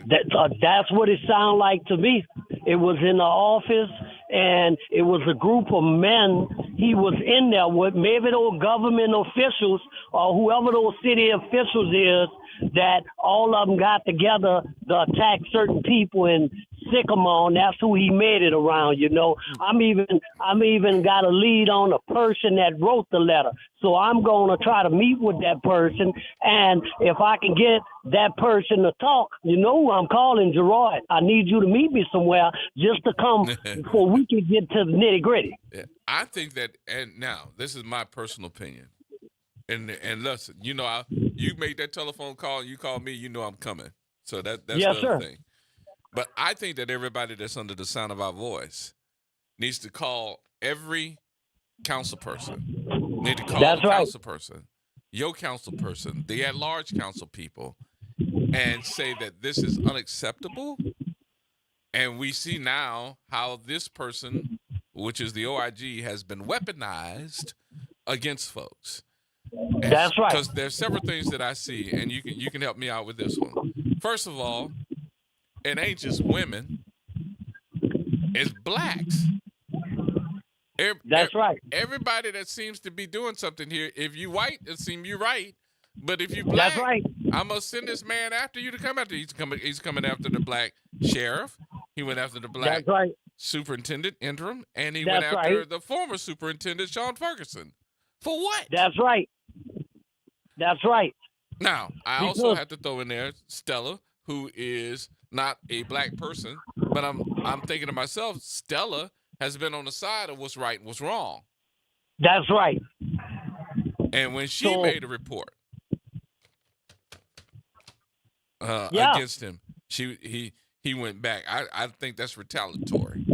That's what it sounded like to me. It was in the office, and it was a group of men he was in there with, maybe those government officials or whoever those city officials is, that all of them got together to attack certain people and sick them on. That's who he made it around, I'm even got a lead on the person that wrote the letter. So I'm going to try to meet with that person. And if I can get that person to talk, who I'm calling, Gerard. I need you to meet me somewhere just to come so we can get to the nitty gritty. Yeah, I think that, and now this is my personal opinion. And listen, you make that telephone call, you call me, I'm coming. So that's yes, the other thing. But I think that everybody that's under the sound of our voice needs to call every council person. Need to call that's the right. council person, your council person, the at-large council people, and say that this is unacceptable. And we see now how this person, which is the OIG, has been weaponized against folks. That's right. Because there's several things that I see, and you can help me out with this one. First of all, it ain't just women; it's blacks. That's right. Everybody that seems to be doing something here. If you white, it seems you right. But if you black, that's right. I'm gonna send this man after you to come after. He's coming after the black sheriff. He went after the black That's right. superintendent interim, and he That's went after right. the former superintendent, Sean Ferguson. For what? That's right. That's right. Now, I also Because- have to throw in there Stella, who is not a black person, but I'm thinking to myself, Stella has been on the side of what's right and what's wrong. That's right. And when she So- made a report Yeah. against him, he went back. I think that's retaliatory.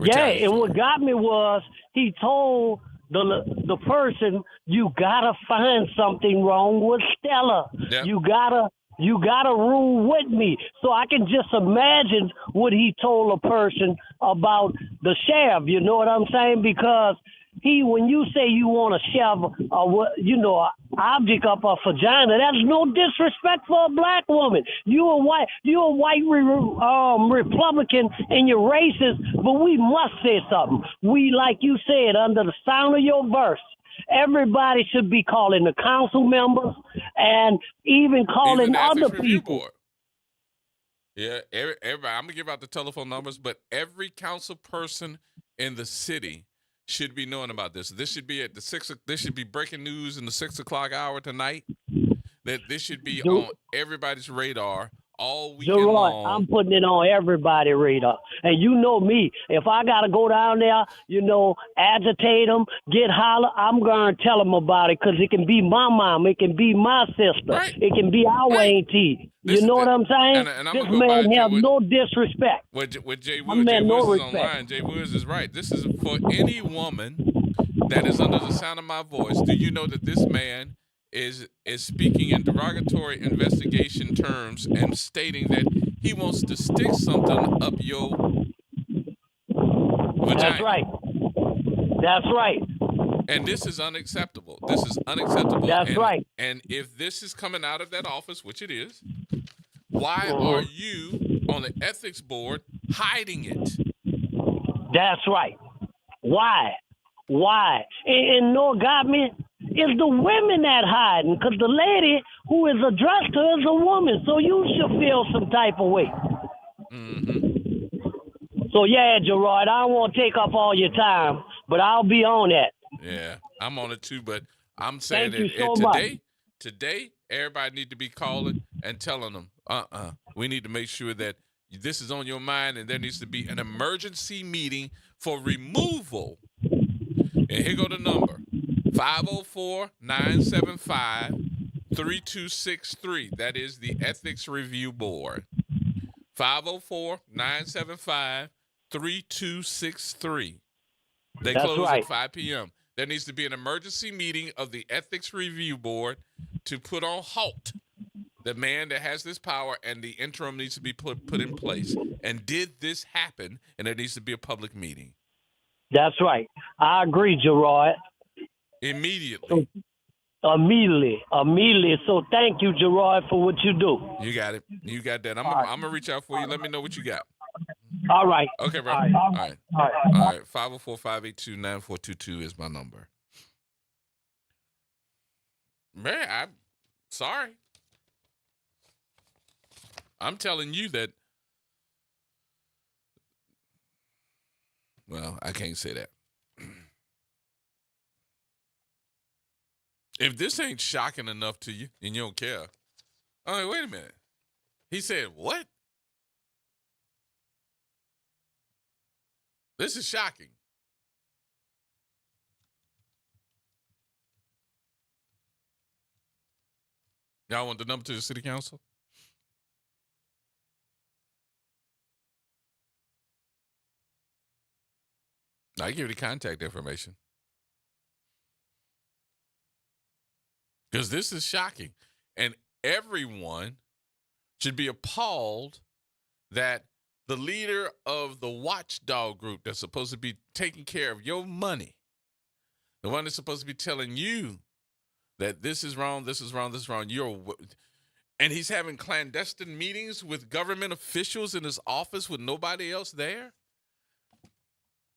Yeah, and what got me was he told the person, you gotta find something wrong with Stella. Yep. You gotta rule with me. So I can just imagine what he told a person about the sheriff. You know what I'm saying? Because when you say you want to shove an object up a vagina, that's no disrespect for a black woman. You a white Republican and you're racist, but we must say something. We, like you said, under the sound of your verse, everybody should be calling the council members and even calling Even the other Ethics Review people. Board. Yeah, everybody. I'm gonna give out the telephone numbers, but every council person in the city should be knowing about this. This should be at the 6. This should be breaking news in the 6 o'clock hour tonight. That this should be on everybody's radar all weekend Gerard, long. I'm putting it on everybody's radar. And you know me, if I got to go down there, agitate them, get holler, I'm going to tell them about it because it can be my mom, it can be my sister, it can be our auntie. You know what I'm saying? and I'm this gonna go by man have Jay no disrespect. With Jay My Woods, Jay man, no Woods is respect. online. Jay Woods is right. This is for any woman that is under the sound of my voice. Do you know that this man is speaking in derogatory investigation terms and stating that he wants to stick something up your vagina? That's right. That's right. And this is unacceptable. This is unacceptable. That's right. And if this is coming out of that office, which it is, why are you on the ethics board hiding it? That's right. Why? And no, got me. It's the women that hiding, because the lady who is addressed her is a woman, so you should feel some type of way. Mm-hmm. So yeah, Gerard, I don't want to take up all your time, but I'll be on that. Yeah, I'm on it too, but I'm saying Thank you that so much. today, everybody need to be calling and telling them, we need to make sure that this is on your mind, and there needs to be an emergency meeting for removal. And here go the number, 504-975-3263. That is the Ethics Review Board. 504-975-3263. They That's close right. at 5 p.m. There needs to be an emergency meeting of the Ethics Review Board to put on halt the man that has this power, and the interim needs to be put in place. And did this happen? And there needs to be a public meeting. That's right. I agree, Gerard. Immediately. Immediately. So thank you, Gerard, for what you do. You got it. You got that. I'm going to reach out for you. Let me know what you got. All right. Okay, bro. All right. All right. All right. All right. 504-582-9422 is my number. Man, I'm sorry. I'm telling you that. Well, I can't say that. If this ain't shocking enough to you and you don't care. All right, wait a minute. He said, what? This is shocking. Y'all want the number to the city council? I give you the contact information. Because this is shocking. And everyone should be appalled that the leader of the watchdog group that's supposed to be taking care of your money, the one that's supposed to be telling you that this is wrong, this is wrong, this is wrong, and he's having clandestine meetings with government officials in his office with nobody else there?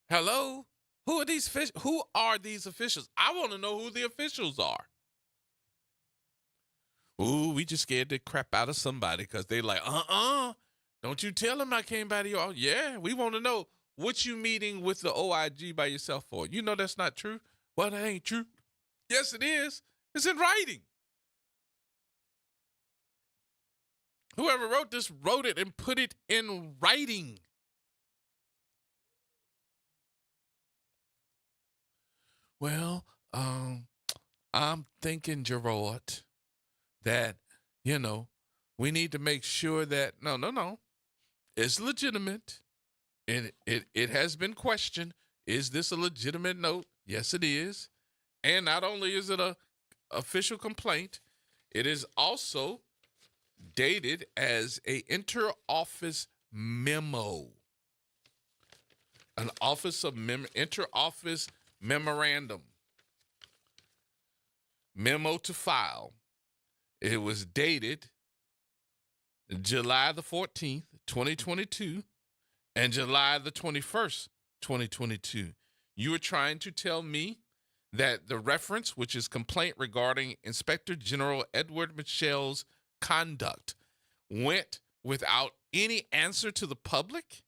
Hello? Who are these officials? I want to know who the officials are. Ooh, we just scared the crap out of somebody because they like, don't Don't you tell him I came by to your office. Yeah, we want to know what you meeting with the OIG by yourself for. You know that's not true. Well, that ain't true. Yes, it is. It's in writing. Whoever wrote this wrote it and put it in writing. Well, I'm thinking, Gerard, that, we need to make sure that, no. It's legitimate. And it has been questioned. Is this a legitimate note? Yes, it is. And not only is it a official complaint, it is also dated as a inter-office memo. An inter-office memorandum. Memo to file. It was dated July the 14th, 2022, and July the 21st, 2022. You are trying to tell me that the reference, which is complaint regarding Inspector General Edward Michel's conduct, went without any answer to the public?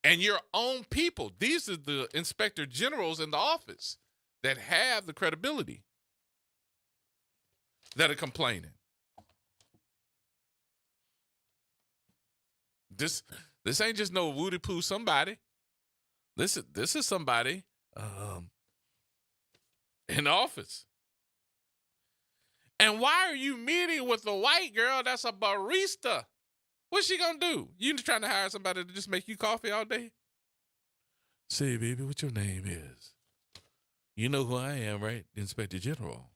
And your own people, these are the inspector generals in the office that have the credibility, that are complaining. This ain't just no woody poo somebody. This is somebody in the office. And why are you meeting with a white girl that's a barista? What's she gonna do? You trying to hire somebody to just make you coffee all day? Say, baby, what your name is? You know who I am, right? The Inspector General.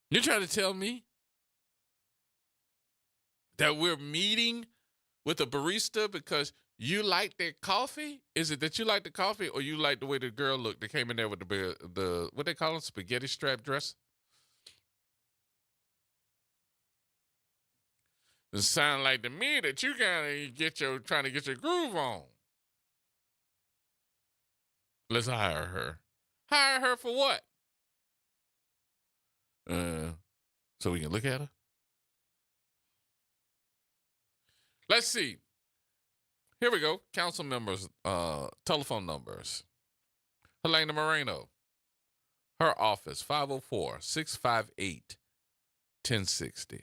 You're trying to tell me that we're meeting with a barista because you like their coffee? Is it that you like the coffee, or you like the way the girl looked that came in there with the what they call them, spaghetti strap dress? It sounds like to me that you trying to get your groove on. Let's hire her. Hire her for what? So we can look at her? Let's see. Here we go. Council members' telephone numbers. Helena Moreno. Her office, 504-658-1060.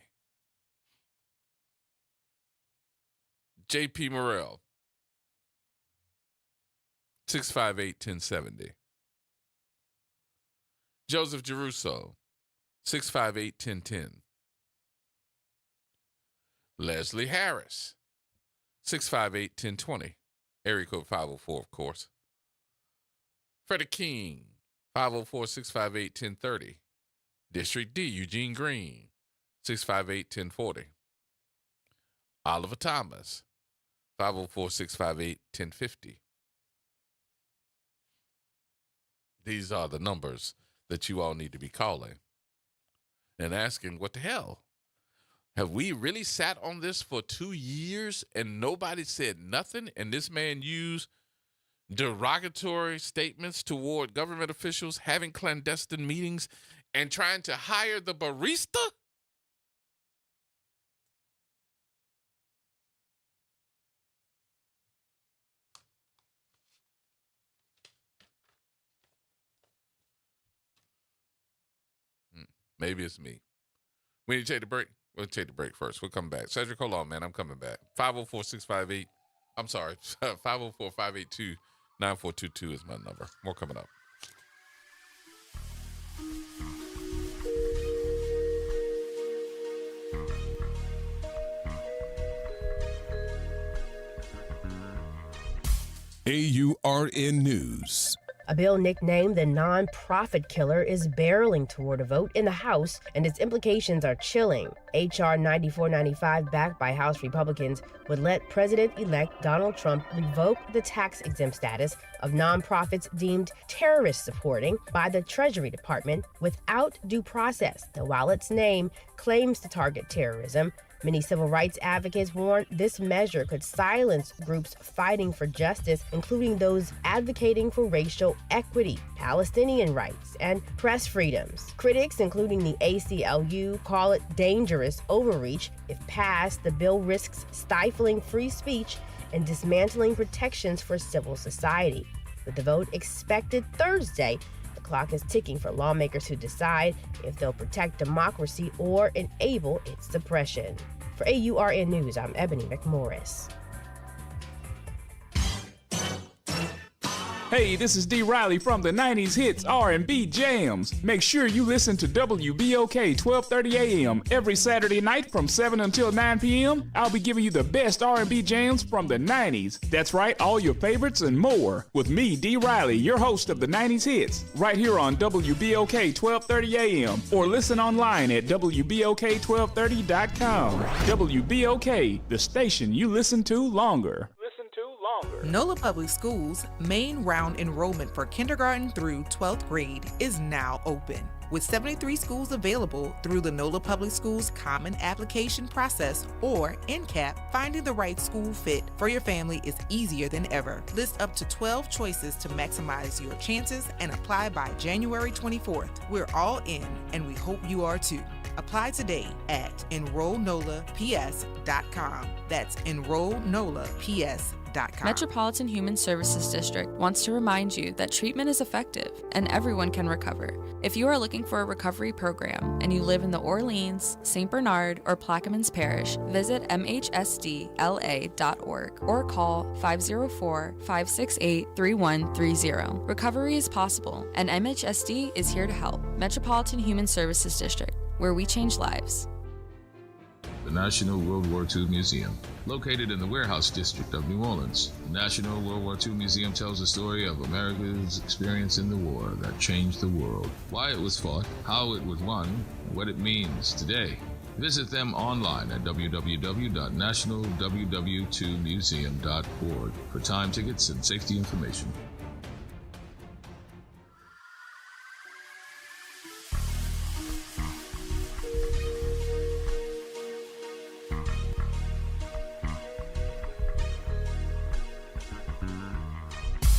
J.P. Morrell, 658-1070. Joseph Geruso, 658-1010. Leslie Harris, 658-1020. Area code 504, of course. Freddie King, 504-658-1030. District D, Eugene Green, 658-1040. Oliver Thomas, 504-658-1050. These are the numbers that you all need to be calling and asking, what the hell? Have we really sat on this for 2 years and nobody said nothing? And this man used derogatory statements toward government officials, having clandestine meetings, and trying to hire the barista? Maybe it's me. We need to take the break. We'll take the break first. We'll come back. Cedric, hold on, man. I'm coming back. 504-658. I'm sorry. 504-582-9422 is my number. More coming up. AURN News. A bill nicknamed the Nonprofit Killer is barreling toward a vote in the House, and its implications are chilling. H.R. 9495, backed by House Republicans, would let President-elect Donald Trump revoke the tax-exempt status of nonprofits deemed terrorist-supporting by the Treasury Department without due process. Now, while its name claims to target terrorism, Many civil rights advocates warn this measure could silence groups fighting for justice, including those advocating for racial equity, Palestinian rights, and press freedoms. Critics, including the ACLU, call it dangerous overreach. If passed, the bill risks stifling free speech and dismantling protections for civil society. With the vote expected Thursday, the clock is ticking for lawmakers to decide if they'll protect democracy or enable its suppression. For AURN News, I'm Ebony McMorris. Hey, this is D. Riley from the 90s Hits R&B Jams. Make sure you listen to WBOK 1230 AM every Saturday night from 7 until 9 p.m. I'll be giving you the best R&B jams from the 90s. That's right, all your favorites and more. With me, D. Riley, your host of the 90s Hits, right here on WBOK 1230 AM, or listen online at WBOK1230.com. WBOK, the station you listen to longer. NOLA Public Schools' main round enrollment for kindergarten through 12th grade is now open. With 73 schools available through the NOLA Public Schools Common Application Process, or NCAP, finding the right school fit for your family is easier than ever. List up to 12 choices to maximize your chances and apply by January 24th. We're all in, and we hope you are too. Apply today at enrollnolaps.com. That's enrollnolaps.com. Metropolitan Human Services District wants to remind you that treatment is effective and everyone can recover. If you are looking for a recovery program and you live in the Orleans, St. Bernard, or Plaquemines Parish, visit mhsdla.org or call 504-568-3130. Recovery is possible, and MHSD is here to help. Metropolitan Human Services District, where we change lives. The National World War II Museum, located in the Warehouse District of New Orleans. The National World War II Museum tells the story of America's experience in the war that changed the world, why it was fought, how it was won, and what it means today. Visit them online at www.nationalww2museum.org for time tickets and safety information.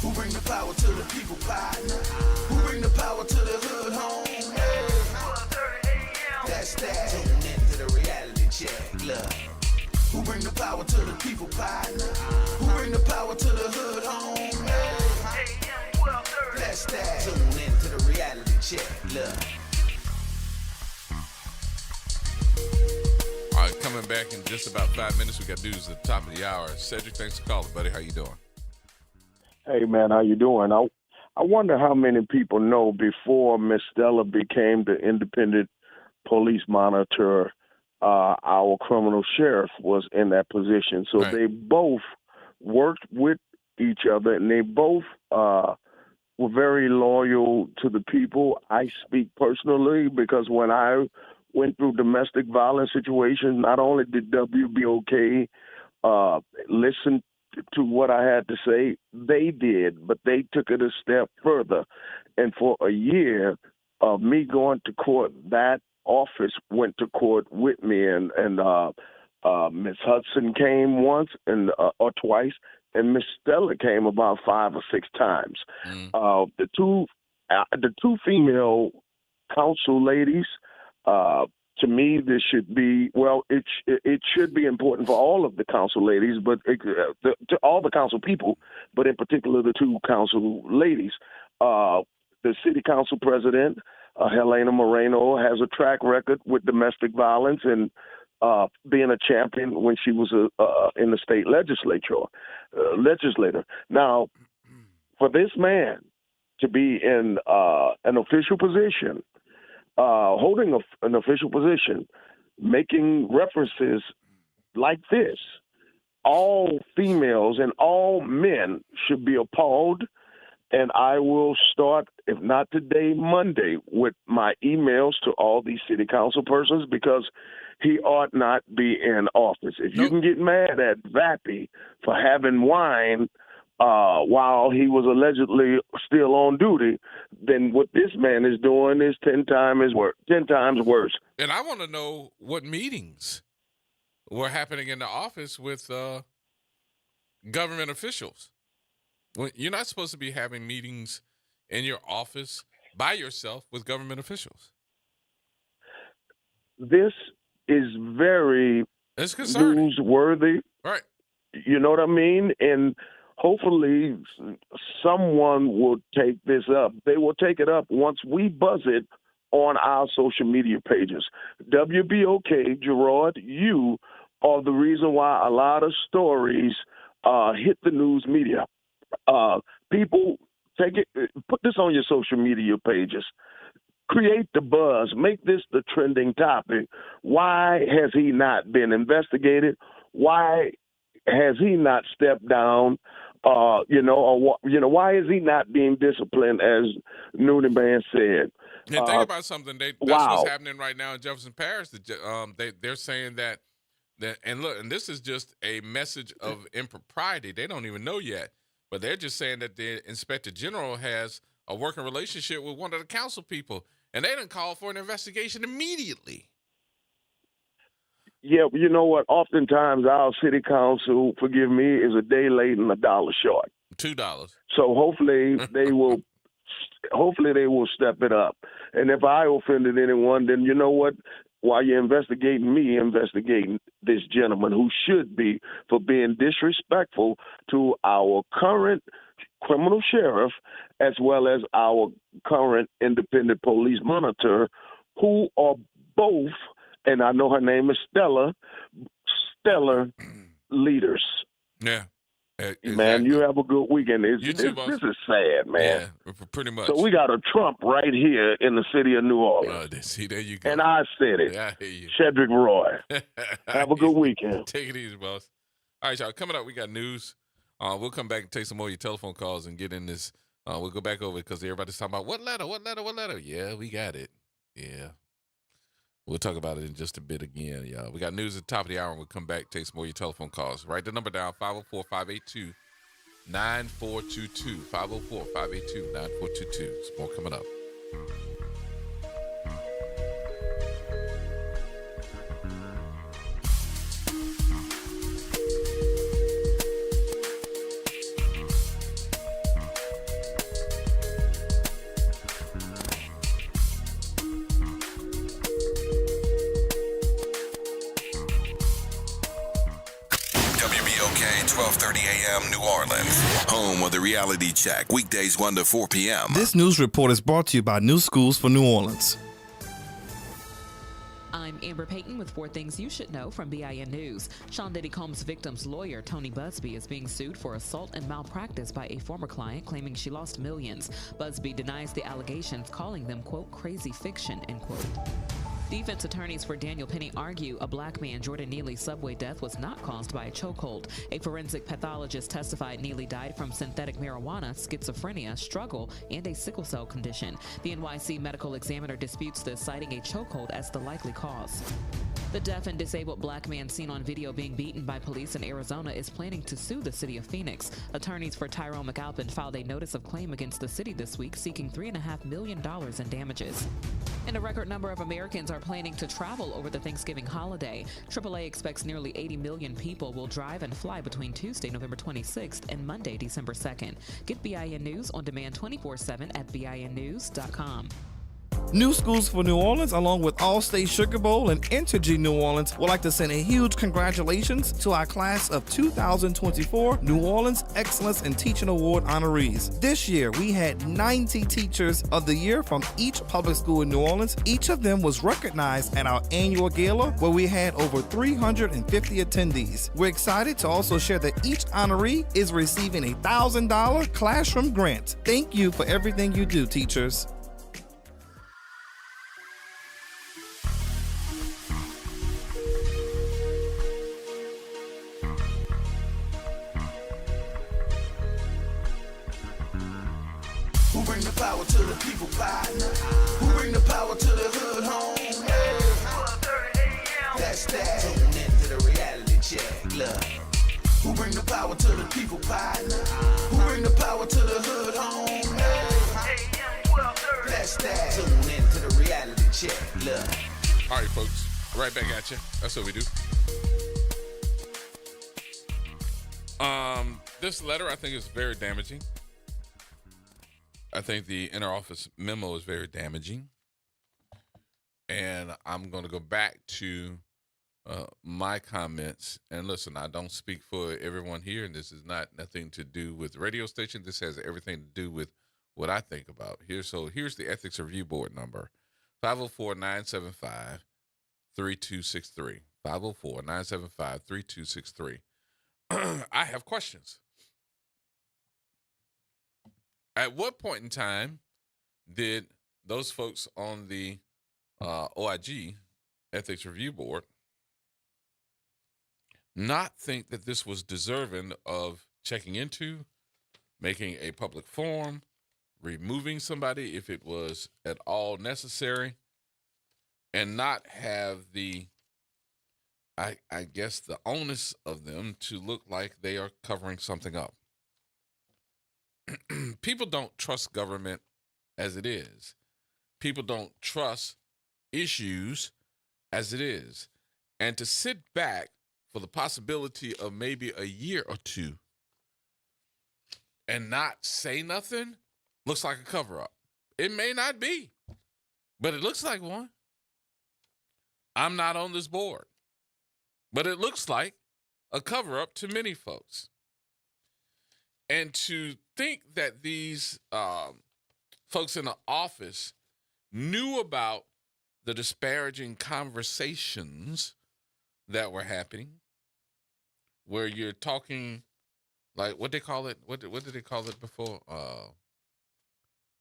Who bring the power to the people, partner? Who bring the power to the hood home? Hey. That's that. Tune into the reality check. Look. Who bring the power to the people, partner? Who bring the power to the hood home? Hey. That's that. Tune into the reality check. Look. All right, coming back in just about 5 minutes. We got news at the top of the hour. Cedric, thanks for calling, buddy. How you doing? Hey, man, how you doing? I wonder how many people know before Miss Stella became the independent police monitor, our criminal sheriff was in that position. So They both worked with each other, and they both were very loyal to the people. I speak personally because when I went through domestic violence situations, not only did WBOK listen to what I had to say, they did, but they took it a step further. And for a year of me going to court, that office went to court with me, and Miss Hudson came once or twice, and Miss Stella came about 5 or 6 times. The two female council ladies. To me, this should be, it should be important for all of the council ladies, but to all the council people, but in particular the 2 council ladies. The city council president, Helena Moreno, has a track record with domestic violence and being a champion when she was in the state legislator. Now, for this man to be in an official position, holding an official position, making references like this, all females and all men should be appalled. And I will start, if not today, Monday, with my emails to all these city council persons, because he ought not be in office. If you can get mad at Vappy for having wine while he was allegedly still on duty, then what this man is doing is 10 times worse. And I want to know what meetings were happening in the office with government officials. You're not supposed to be having meetings in your office by yourself with government officials. This is very newsworthy. Right. You know what I mean? And hopefully someone will take this up. They will take it up once we buzz it on our social media pages. WBOK, Gerard, you are the reason why a lot of stories hit the news media. People take it, put this on your social media pages. Create the buzz. Make this the trending topic. Why has he not been investigated? Why has he not stepped down? Why is he not being disciplined, as Noonan Man said? And think about something. That's what's happening right now in Jefferson Parish. They're saying that, and look, and this is just a message of impropriety. They don't even know yet, but they're just saying that the Inspector General has a working relationship with one of the council people, and they didn't call for an investigation immediately. Yeah, you know what? Oftentimes our city council, forgive me, is a day late and $1 short. $2. So hopefully they will. Hopefully they will step it up. And if I offended anyone, then you know what? While you're investigating me, investigating this gentleman who should be for being disrespectful to our current criminal sheriff as well as our current independent police monitor, who are both, and I know her name is stellar leaders. Yeah. Exactly. Man, you have a good weekend. You too, boss. This is sad, man. Yeah, pretty much. So we got a Trump right here in the city of New Orleans. See, there you go. And I said it. Yeah, I hear you. Cedric Roy. Have a good weekend. Take it easy, boss. All right, y'all. Coming up, we got news. We'll come back and take some more of your telephone calls and get in this. We'll go back over it because everybody's talking about what letter. Yeah, we got it. Yeah. We'll talk about it in just a bit again, y'all. We got news at the top of the hour, and we'll come back, take some more of your telephone calls. Write the number down, 504-582-9422. 504-582-9422. There's more coming up. WBOK 1230 AM New Orleans, home of the Reality Check, weekdays 1 to 4 p.m. This news report is brought to you by New Schools for New Orleans. I'm Amber Payton with 4 things you should know from BIN News. Sean Diddy Combs' victim's lawyer, Tony Busby, is being sued for assault and malpractice by a former client claiming she lost millions. Busby denies the allegations, calling them, quote, crazy fiction, end quote. Defense attorneys for Daniel Penny argue a black man, Jordan Neely's subway death was not caused by a chokehold. A forensic pathologist testified Neely died from synthetic marijuana, schizophrenia, struggle, and a sickle cell condition. The NYC medical examiner disputes this, citing a chokehold as the likely cause. The deaf and disabled black man seen on video being beaten by police in Arizona is planning to sue the city of Phoenix. Attorneys for Tyrone McAlpin filed a notice of claim against the city this week, seeking $3.5 million in damages. And a record number of Americans are planning to travel over the Thanksgiving holiday. AAA expects nearly 80 million people will drive and fly between Tuesday, November 26th and Monday, December 2nd. Get BIN News on demand 24/7 at BINnews.com. New Schools for New Orleans, along with Allstate Sugar Bowl and Entergy New Orleans, would like to send a huge congratulations to our class of 2024 New Orleans Excellence in Teaching Award honorees. This year, we had 90 Teachers of the Year from each public school in New Orleans. Each of them was recognized at our annual gala, where we had over 350 attendees. We're excited to also share that each honoree is receiving a $1,000 classroom grant. Thank you for everything you do, teachers. Who bring the power to the people, partner? Who bring the power to the hood, home? That's that. Tune into the reality check, look. Who bring the power to the people, partner? Who bring the power to the hood, home? That's that. Tune into the reality check, look. All right, folks. Right back at you. That's what we do. This letter, I think, is very damaging. I think the inter-office memo is very damaging. And I'm going to go back to my comments. And listen, I don't speak for everyone here, and this is nothing to do with the radio station. This has everything to do with what I think about. Here's the Ethics Review Board number, 504-975-3263. 504-975-3263. I have questions. At what point in time did those folks on the OIG, Ethics Review Board, not think that this was deserving of checking into, making a public forum, removing somebody if it was at all necessary, and not have the, I guess, the onus of them to look like they are covering something up? People don't trust government as it is. People don't trust issues as it is. And to sit back for the possibility of maybe a year or two and not say nothing looks like a cover-up. It may not be, but it looks like one. I'm not on this board, but it looks like a cover-up to many folks. And to think that these folks in the office knew about the disparaging conversations that were happening, where you're talking, like, what they call it? What did they call it before?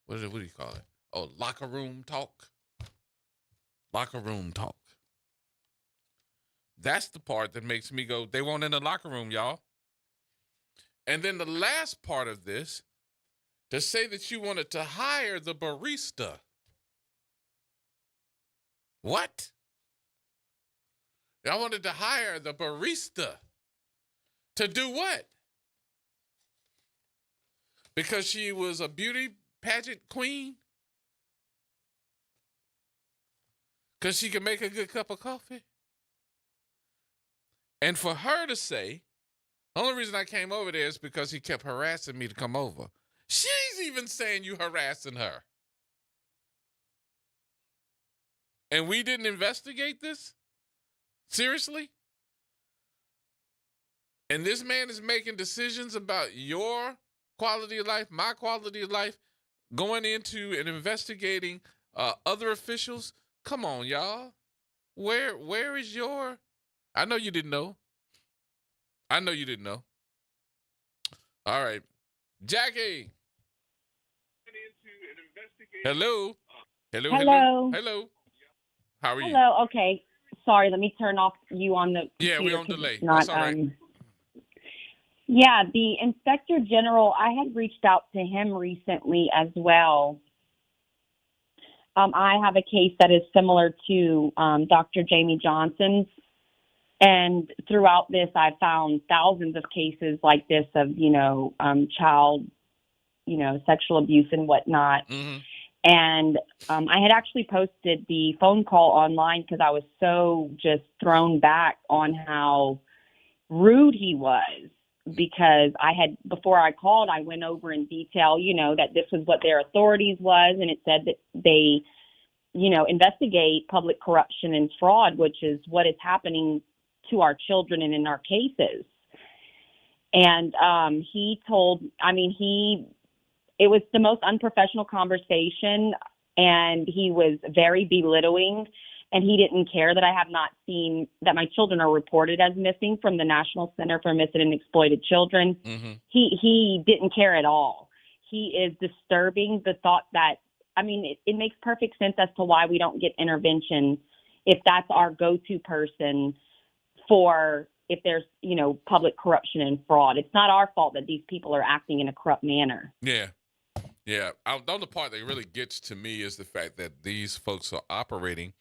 What do you call it? Oh, locker room talk. Locker room talk. That's the part that makes me go, they weren't in the locker room, y'all. And then the last part of this, to say that you wanted to hire the barista. What? I wanted to hire the barista to do what? Because she was a beauty pageant queen? Because she could make a good cup of coffee? And for her to say, the only reason I came over there is because he kept harassing me to come over. She's even saying you harassing her. And we didn't investigate this? Seriously? And this man is making decisions about your quality of life, my quality of life, going into and investigating other officials? Come on, y'all. Where is your... I know you didn't know. I know you didn't know. All right. Jackie. Hello. Hello. Hello. Hello. How are you? Hello. Okay. Sorry. Let me turn off you on the Yeah, computer we're on 'cause delay. it's not, That's all right. Yeah, the Inspector General, I had reached out to him recently as well. I have a case that is similar to Dr. Jamie Johnson's. And throughout this, I found thousands of cases like this of, child, sexual abuse and whatnot. Mm-hmm. And I had actually posted the phone call online because I was so just thrown back on how rude he was. Because before I called, I went over in detail, that this was what their authorities was. And it said that they, investigate public corruption and fraud, which is what is happening to our children and in our cases. And it was the most unprofessional conversation, and he was very belittling, and he didn't care that I have not seen that my children are reported as missing from the National Center for Missing and Exploited Children. Mm-hmm. He didn't care at all. He is disturbing the thought that, it makes perfect sense as to why we don't get intervention if that's our go-to person for if there's, public corruption and fraud. It's not our fault that these people are acting in a corrupt manner. Yeah. Yeah. The only part that really gets to me is the fact that these folks are operating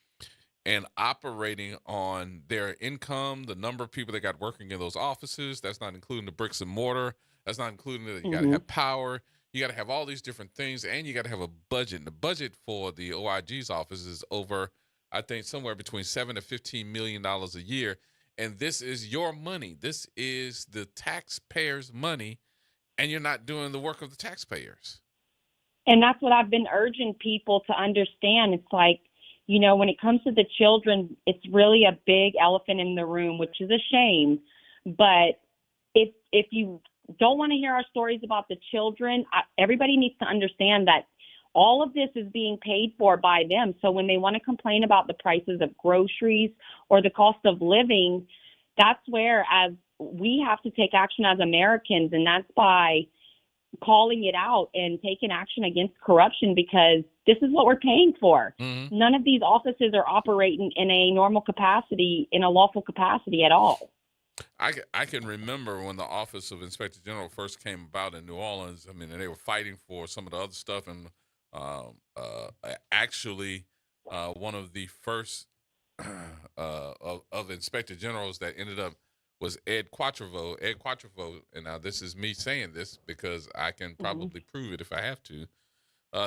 on their income, the number of people that got working in those offices. That's not including the bricks and mortar. That's not including that you got to have power. You got to have all these different things, and you got to have a budget. And the budget for the OIG's office is over, I think, somewhere between $7 to $15 million a year. And this is your money. This is the taxpayers' money, and you're not doing the work of the taxpayers. And that's what I've been urging people to understand. It's like, you know, when it comes to the children, it's really a big elephant in the room, which is a shame. But if you don't want to hear our stories about the children, everybody needs to understand that all of this is being paid for by them. So when they want to complain about the prices of groceries or the cost of living, that's where as we have to take action as Americans, and that's by calling it out and taking action against corruption, because this is what we're paying for. Mm-hmm. None of these offices are operating in a normal capacity, in a lawful capacity at all. I can remember when the Office of Inspector General first came about in New Orleans. I mean, and they were fighting for some of the other stuff, and actually, one of the first of Inspector Generals that ended up was Ed Quatrevo. Ed Quatrevo, and now this is me saying this because I can probably prove it if I have to.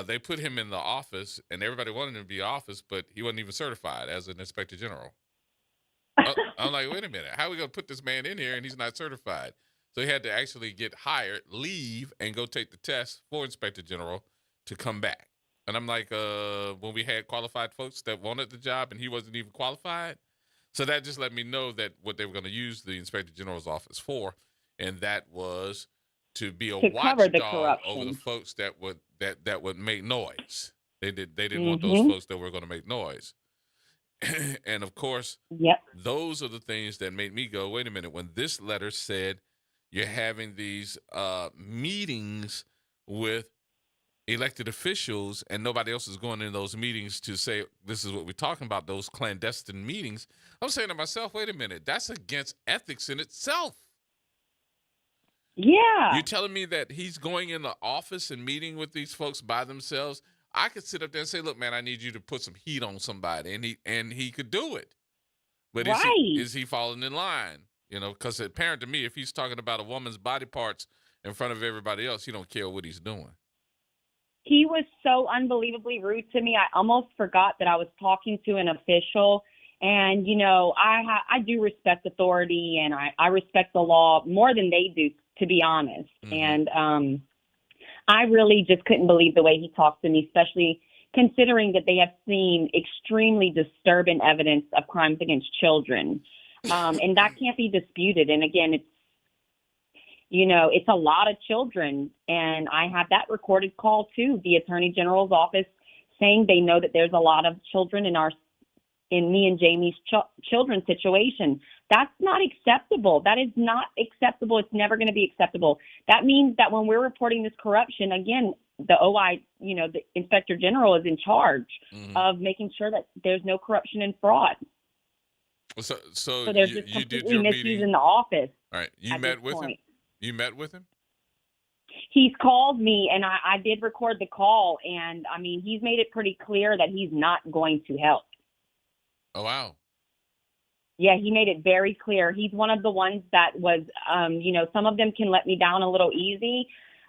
They put him in the office, and everybody wanted him to be office, but he wasn't even certified as an Inspector General. I'm like, wait a minute, how are we going to put this man in here and he's not certified? So he had to actually get hired, leave, and go take the test for Inspector General to come back. And I'm like, when we had qualified folks that wanted the job and he wasn't even qualified. So that just let me know that what they were going to use the Inspector General's office for, and that was to be a watchdog over the folks that would make noise. They didn't want those folks that were going to make noise. And of course, those are the things that made me go, wait a minute, when this letter said you're having these meetings with elected officials and nobody else is going in those meetings to say, this is what we're talking about, those clandestine meetings. I'm saying to myself, wait a minute, that's against ethics in itself. Yeah. You're telling me that he's going in the office and meeting with these folks by themselves? I could sit up there and say, look, man, I need you to put some heat on somebody. And he could do it. But is he falling in line? You know, because it's apparent to me, if he's talking about a woman's body parts in front of everybody else, he don't care what he's doing. He was so unbelievably rude to me. I almost forgot that I was talking to an official. And, you know, I do respect authority, and I respect the law more than they do, to be honest. And I really just couldn't believe the way he talked to me, especially considering that they have seen extremely disturbing evidence of crimes against children. And that can't be disputed. And again, it's a lot of children. And I have that recorded call to the Attorney General's office saying they know that there's a lot of children in me and Jamie's children's situation. That's not acceptable. That is not acceptable. It's never going to be acceptable. That means that when we're reporting this corruption, again, the OI, the Inspector General is in charge of making sure that there's no corruption and fraud. So there's just you did completely your misuse meeting in the office. All right. You met with him? You met with him? He's called me, and I did record the call. And, I mean, he's made it pretty clear that he's not going to help. Oh, wow. Yeah, he made it very clear. He's one of the ones that was, some of them can let me down a little easy.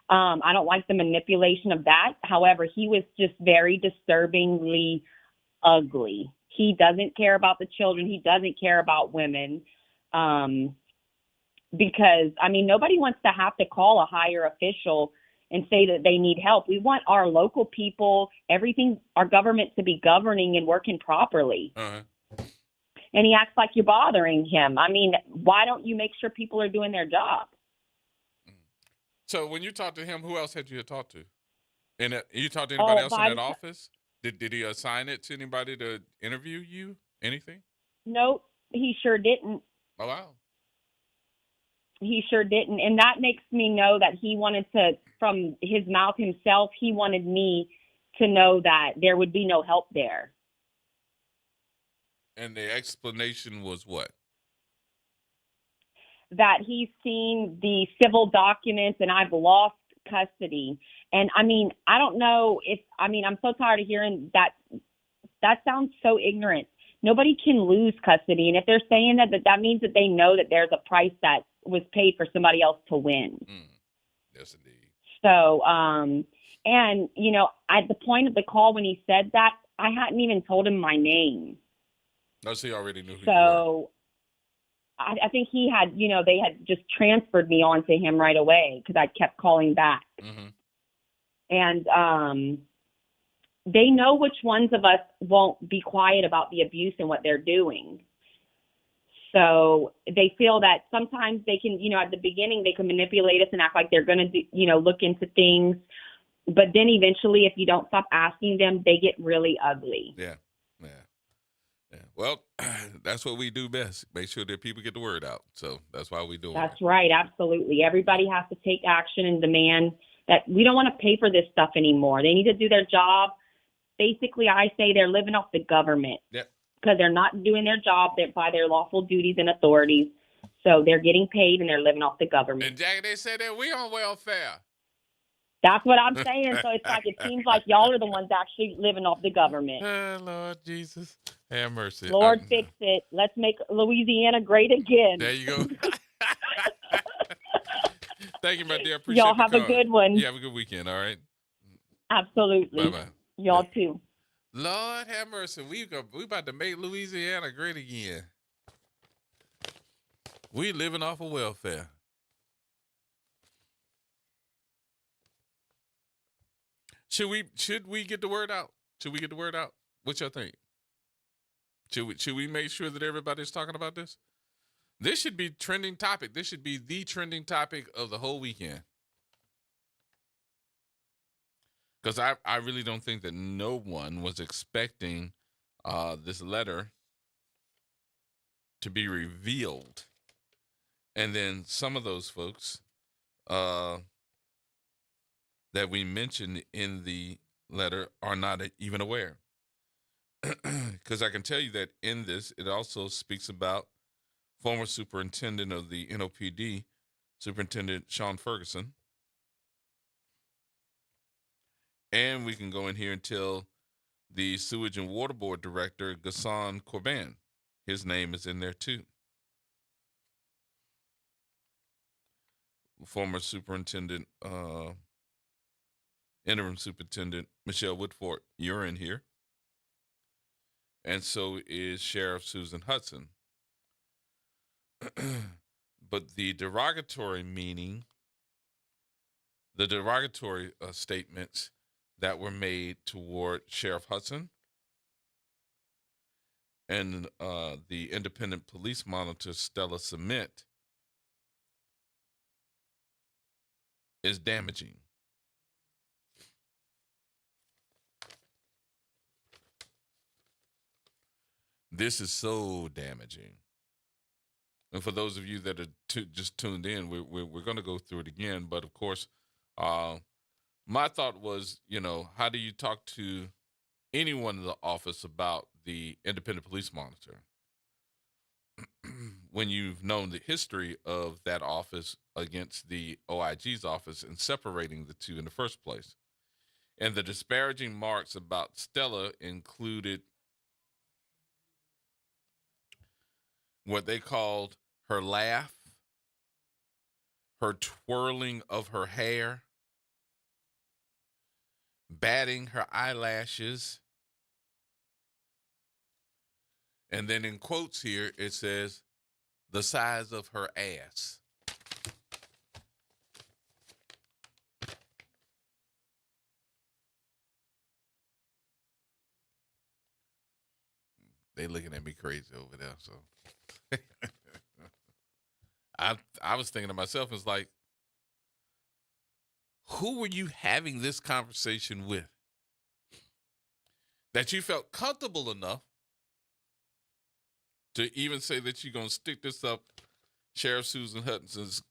I don't like the manipulation of that. However, he was just very disturbingly ugly. He doesn't care about the children. He doesn't care about women. Because, I mean, nobody wants to have to call a higher official and say that they need help. We want our local people, our government to be governing and working properly. And he acts like you're bothering him. I mean, why don't you make sure people are doing their job? So when you talked to him, who else had you talked to? And you talked to anybody else in that office? Did he assign it to anybody to interview you? Anything? Nope, he sure didn't. Oh, wow. He sure didn't. And that makes me know that he wanted to, from his mouth himself, he wanted me to know that there would be no help there. And the explanation was what? That he's seen the civil documents and I've lost custody. And I mean, I don't know I'm so tired of hearing that. That sounds so ignorant. Nobody can lose custody. And if they're saying that means that they know that there's a price that was paid for somebody else to win. Yes, indeed. So, and, at the point of the call when he said that, I hadn't even told him my name. No, so he already knew who you were. I think he had, they had just transferred me on to him right away because I kept calling back. Mm-hmm. And they know which ones of us won't be quiet about the abuse and what they're doing. So they feel that sometimes they can, at the beginning, they can manipulate us and act like they're going to, look into things. But then eventually, if you don't stop asking them, they get really ugly. Yeah. Well, that's what we do best. Make sure that people get the word out. So that's why we do it. That's right. Absolutely. Everybody has to take action and demand that we don't want to pay for this stuff anymore. They need to do their job. Basically, I say they're living off the government. Yep. Because they're not doing their job by their lawful duties and authorities. So they're getting paid and they're living off the government. And Jackie, they said that we on welfare. That's what I'm saying. So it's like, it seems like y'all are the ones actually living off the government. Oh, Lord Jesus. Have mercy. Lord, fix it. Let's make Louisiana great again. There you go. Thank you, my dear. Appreciate y'all have the a good one. You have a good weekend, all right? Absolutely. Bye-bye. Y'all too. Lord have mercy. We about to make Louisiana great again. We living off of welfare. Should we get the word out? Should we get the word out? What y'all think? Should we make sure that everybody's talking about this? This should be trending topic. This should be the trending topic of the whole weekend. Because I really don't think that no one was expecting this letter to be revealed. And then some of those folks that we mentioned in the letter are not even aware. Because I can tell you that in this, it also speaks about former superintendent of the NOPD, Superintendent Sean Ferguson. And we can go in here and tell the Sewage and Water Board Director, Ghassan Corban. His name is in there too. Former Superintendent, Interim Superintendent Michelle Woodford, you're in here. And so is Sheriff Susan Hudson. But the derogatory statements that were made toward Sheriff Hudson and the independent police monitor, Stella Cement, is damaging. This is so damaging. And for those of you that are just tuned in, we're going to go through it again. But, of course, my thought was, how do you talk to anyone in the office about the independent police monitor when you've known the history of that office against the OIG's office and separating the two in the first place? And the disparaging marks about Stella included what they called her laugh, her twirling of her hair, batting her eyelashes, and then in quotes here, it says, the size of her ass. They looking at me crazy over there, so. I was thinking to myself, it's like, who were you having this conversation with that you felt comfortable enough to even say that you're going to stick this up Sheriff Susan Hudson's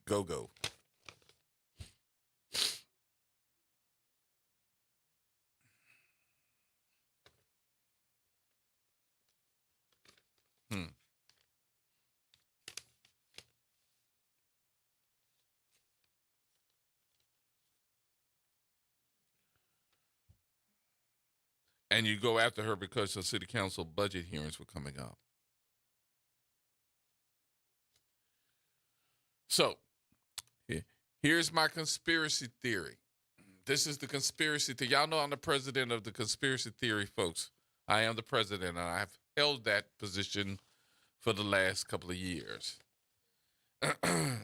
go-go? And you go after her because the city council budget hearings were coming up. So, here's my conspiracy theory. This is the conspiracy theory. Y'all know I'm the president of the conspiracy theory, folks. I am the president, and I've held that position for the last couple of years.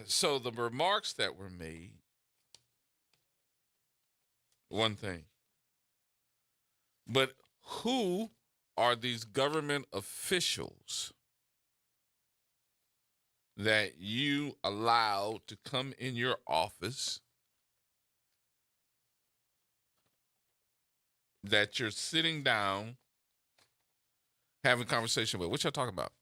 So the remarks that were made, one thing. But who are these government officials that you allow to come in your office, that you're sitting down having a conversation with? What y'all talking about?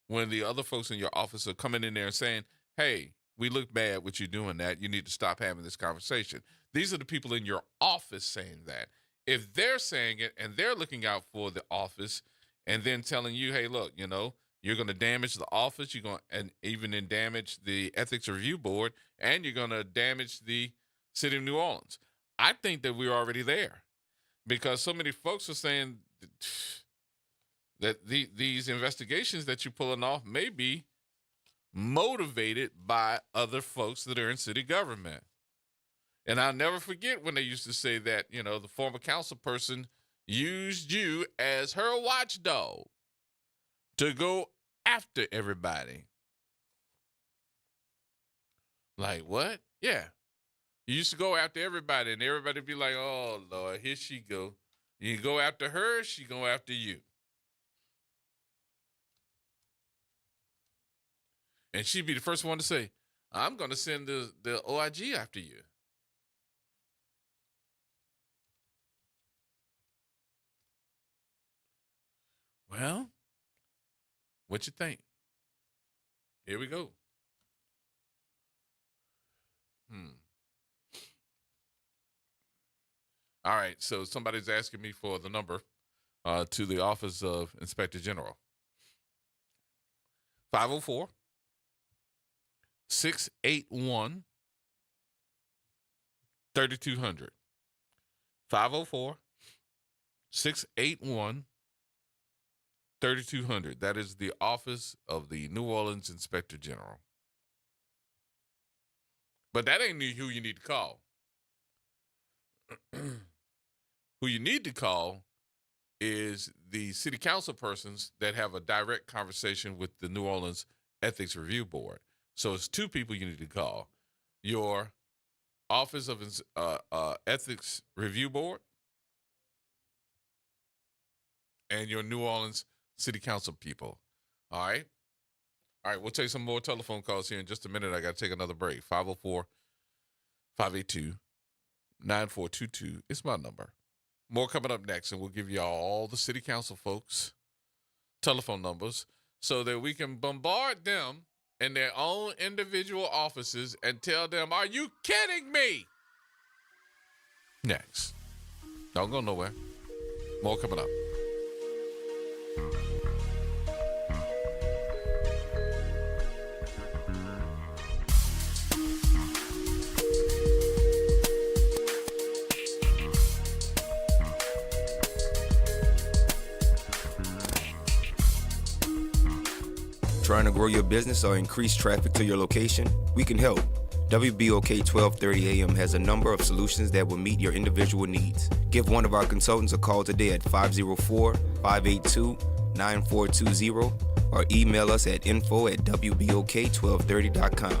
When the other folks in your office are coming in there and saying, hey, we look bad with you doing that. You need to stop having this conversation. These are the people in your office saying that. If they're saying it and they're looking out for the office and then telling you, hey, look, you know, you're going to damage the office, you're going and even then damage the Ethics Review Board, and you're going to damage the city of New Orleans. I think that we're already there because so many folks are saying that these investigations that you're pulling off may be motivated by other folks that are in city government. And I'll never forget when they used to say that, you know, the former council person used you as her watchdog to go after everybody. Like, what? Yeah. You used to go after everybody, and everybody be like, oh, Lord, here she go. You go after her, she go after you. And she'd be the first one to say, I'm going to send the OIG after you. Well, what you think? Here we go. All right, so somebody's asking me for the number to the Office of Inspector General. 504-681-3200. 504-681-3200. That is the Office of the New Orleans Inspector General. But that ain't who you need to call. Who you need to call is the city council persons that have a direct conversation with the New Orleans Ethics Review Board. So it's two people you need to call. Your Office of Ethics Review Board and your New Orleans City Council people. All right? All right, we'll take some more telephone calls here in just a minute. I got to take another break. 504-582-9422 is my number. More coming up next, and we'll give you all the city council folks' telephone numbers so that we can bombard them in their own individual offices and tell them, are you kidding me? Next. Don't go nowhere. More coming up. Trying to grow your business or increase traffic to your location? We can help. WBOK 1230 AM has a number of solutions that will meet your individual needs. Give one of our consultants a call today at 504-582-9420 or email us at info@wbok1230.com.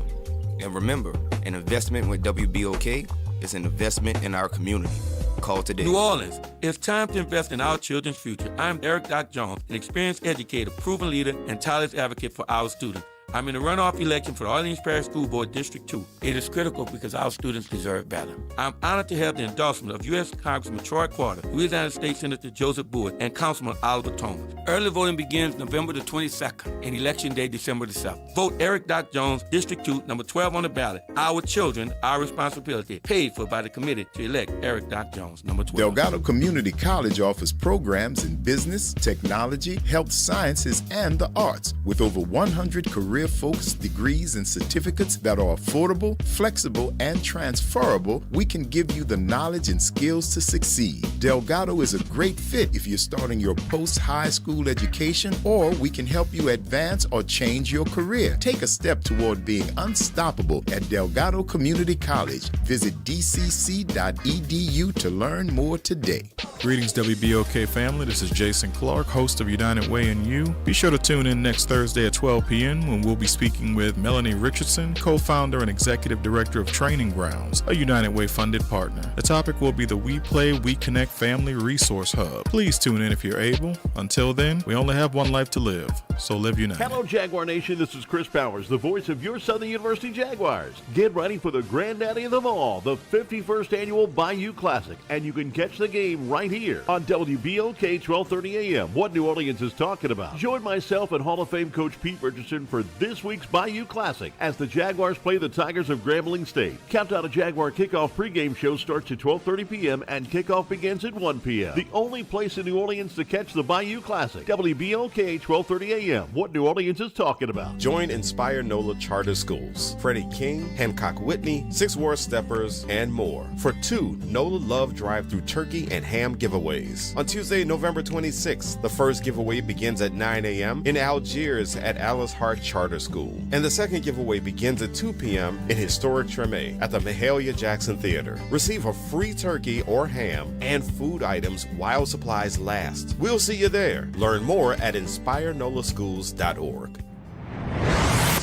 And remember, an investment with WBOK is an investment in our community. Call today. New Orleans, it's time to invest in our children's future. I'm Eric Doc Jones, an experienced educator, proven leader, and tireless advocate for our students. I'm in the runoff election for the Orleans Parish School Board District 2. It is critical because our students deserve better. I'm honored to have the endorsement of U.S. Congressman Troy Carter, Louisiana State Senator Joseph Boyd, and Councilman Oliver Thomas. Early voting begins November the 22nd and Election Day December the 7th. Vote Eric Doc Jones, District 2, number 12 on the ballot. Our children, our responsibility. Paid for by the committee to elect Eric Doc Jones, number 12. Delgado Community College offers programs in business, technology, health sciences, and the arts with over 100 career career-focused degrees and certificates that are affordable, flexible, and transferable, we can give you the knowledge and skills to succeed. Delgado is a great fit if you're starting your post-high school education, or we can help you advance or change your career. Take a step toward being unstoppable at Delgado Community College. Visit dcc.edu to learn more today. Greetings, WBOK family. This is Jason Clark, host of United Way and You. Be sure to tune in next Thursday at 12 p.m. when we'll be speaking with Melanie Richardson, co-founder and executive director of Training Grounds, a United Way funded partner. The topic will be the We Play, We Connect Family Resource Hub. Please tune in if you're able. Until then, we only have one life to live, so live united. Hello, Jaguar Nation. This is Chris Powers, the voice of your Southern University Jaguars. Get ready for the granddaddy of them all, the 51st annual Bayou Classic, and you can catch the game right here on WBOK 1230 AM. What New Orleans is talking about. Join myself and Hall of Fame coach Pete Richardson for this week's Bayou Classic as the Jaguars play the Tigers of Grambling State. Countdown to Jaguar kickoff pregame show starts at 12:30 p.m. and kickoff begins at 1 p.m. The only place in New Orleans to catch the Bayou Classic. WBOK 1230 AM. What New Orleans is talking about. Join Inspire NOLA Charter Schools, Freddie King, Hancock Whitney, Six War Steppers, and more for 2 NOLA Love Drive-Through Turkey and Ham giveaways. On Tuesday, November 26th, the first giveaway begins at 9 a.m. in Algiers at Alice Hart Charter School, and the second giveaway begins at 2 p.m. in historic Treme at the Mahalia Jackson Theater. Receive a free turkey or ham and food items while supplies last. We'll see you there. Learn more at inspirenolaschools.org.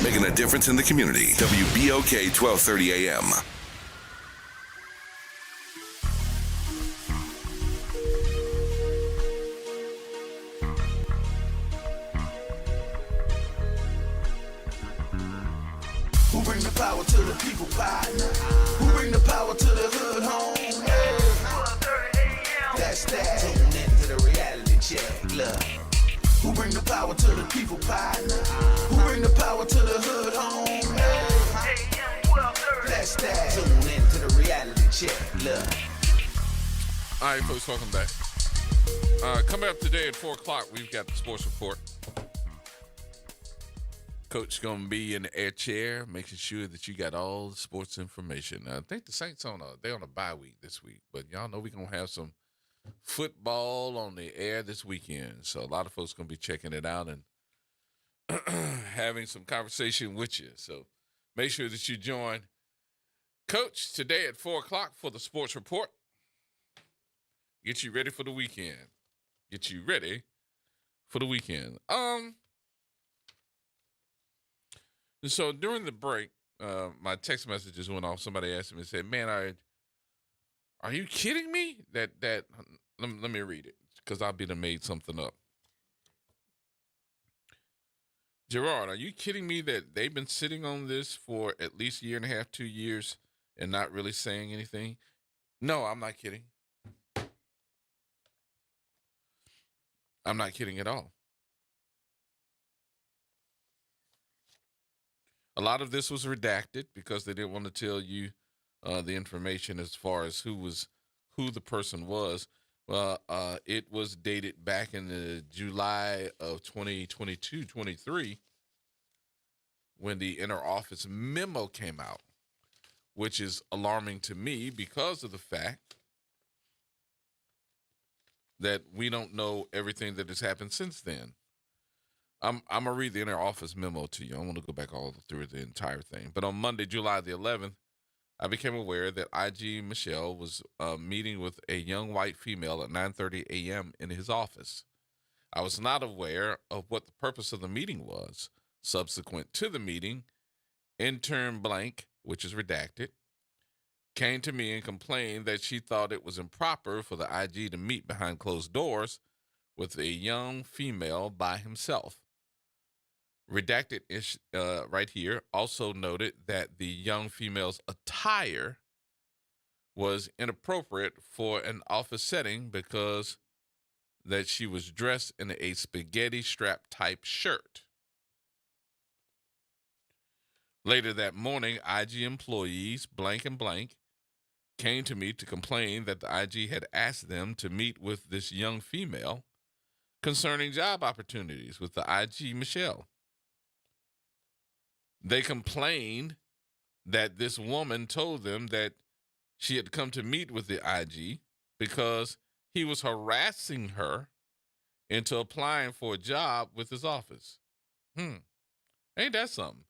Making a difference in the community. WBOK 1230 AM. Who bring the power to the people pie? Who bring the power to the hood home? Hey. That's that. Tune into the reality check. Look. Who bring the power to the people pie? Who bring the power to the hood home? Hey. That's that. Tune into the reality check. Look. All right, folks, welcome back. Coming up today at 4 o'clock, we've got the sports report. Coach going to be in the air chair, making sure that you got all the sports information. I think the Saints they're on a bye week this week, but y'all know we're going to have some football on the air this weekend. So a lot of folks going to be checking it out and having some conversation with you. So make sure that you join Coach today at 4 o'clock for the sports report. Get you ready for the weekend. Get you ready for the weekend. So during the break, my text messages went off. Somebody asked me and said, "Man, are you kidding me?" Let me read it because I'll be made something up. Gerard, are you kidding me that they've been sitting on this for at least a year and a half, 2 years, and not really saying anything? No, I'm not kidding. I'm not kidding at all. A lot of this was redacted because they didn't want to tell you the information as far as who the person was. It was dated back in the July of 2022-23 when the inter-office memo came out, which is alarming to me because of the fact that we don't know everything that has happened since then. I'm going to read the inter-office memo to you. I want to go back all through the entire thing. But on Monday, July the 11th, I became aware that IG Michelle was meeting with a young white female at 9:30 a.m. in his office. I was not aware of what the purpose of the meeting was. Subsequent to the meeting, intern blank, which is redacted, came to me and complained that she thought it was improper for the IG to meet behind closed doors with a young female by himself. Redacted right here also noted that the young female's attire was inappropriate for an office setting because that she was dressed in a spaghetti strap type shirt. Later that morning, IG employees blank and blank came to me to complain that the IG had asked them to meet with this young female concerning job opportunities with the IG Michelle. They complained that this woman told them that she had come to meet with the IG because he was harassing her into applying for a job with his office. Ain't that something?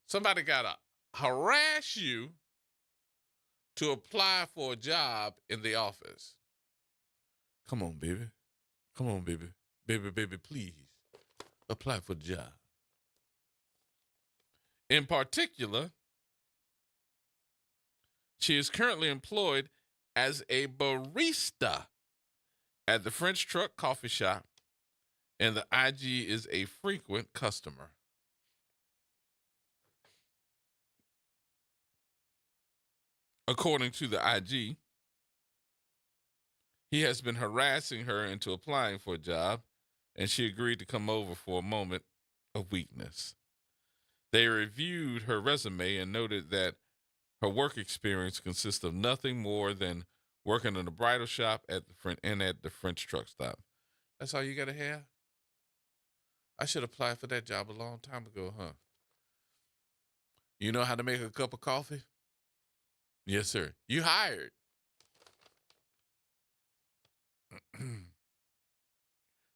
Somebody got to harass you to apply for a job in the office. Come on, baby. Come on, baby. Baby, please apply for the job. In particular, she is currently employed as a barista at the French Truck Coffee Shop, and the IG is a frequent customer. According to the IG, he has been harassing her into applying for a job, and she agreed to come over for a moment of weakness. They reviewed her resume and noted that her work experience consists of nothing more than working in a bridal shop at the French truck stop. That's all you got to have? I should apply for that job a long time ago, huh? You know how to make a cup of coffee? Yes, sir. You hired.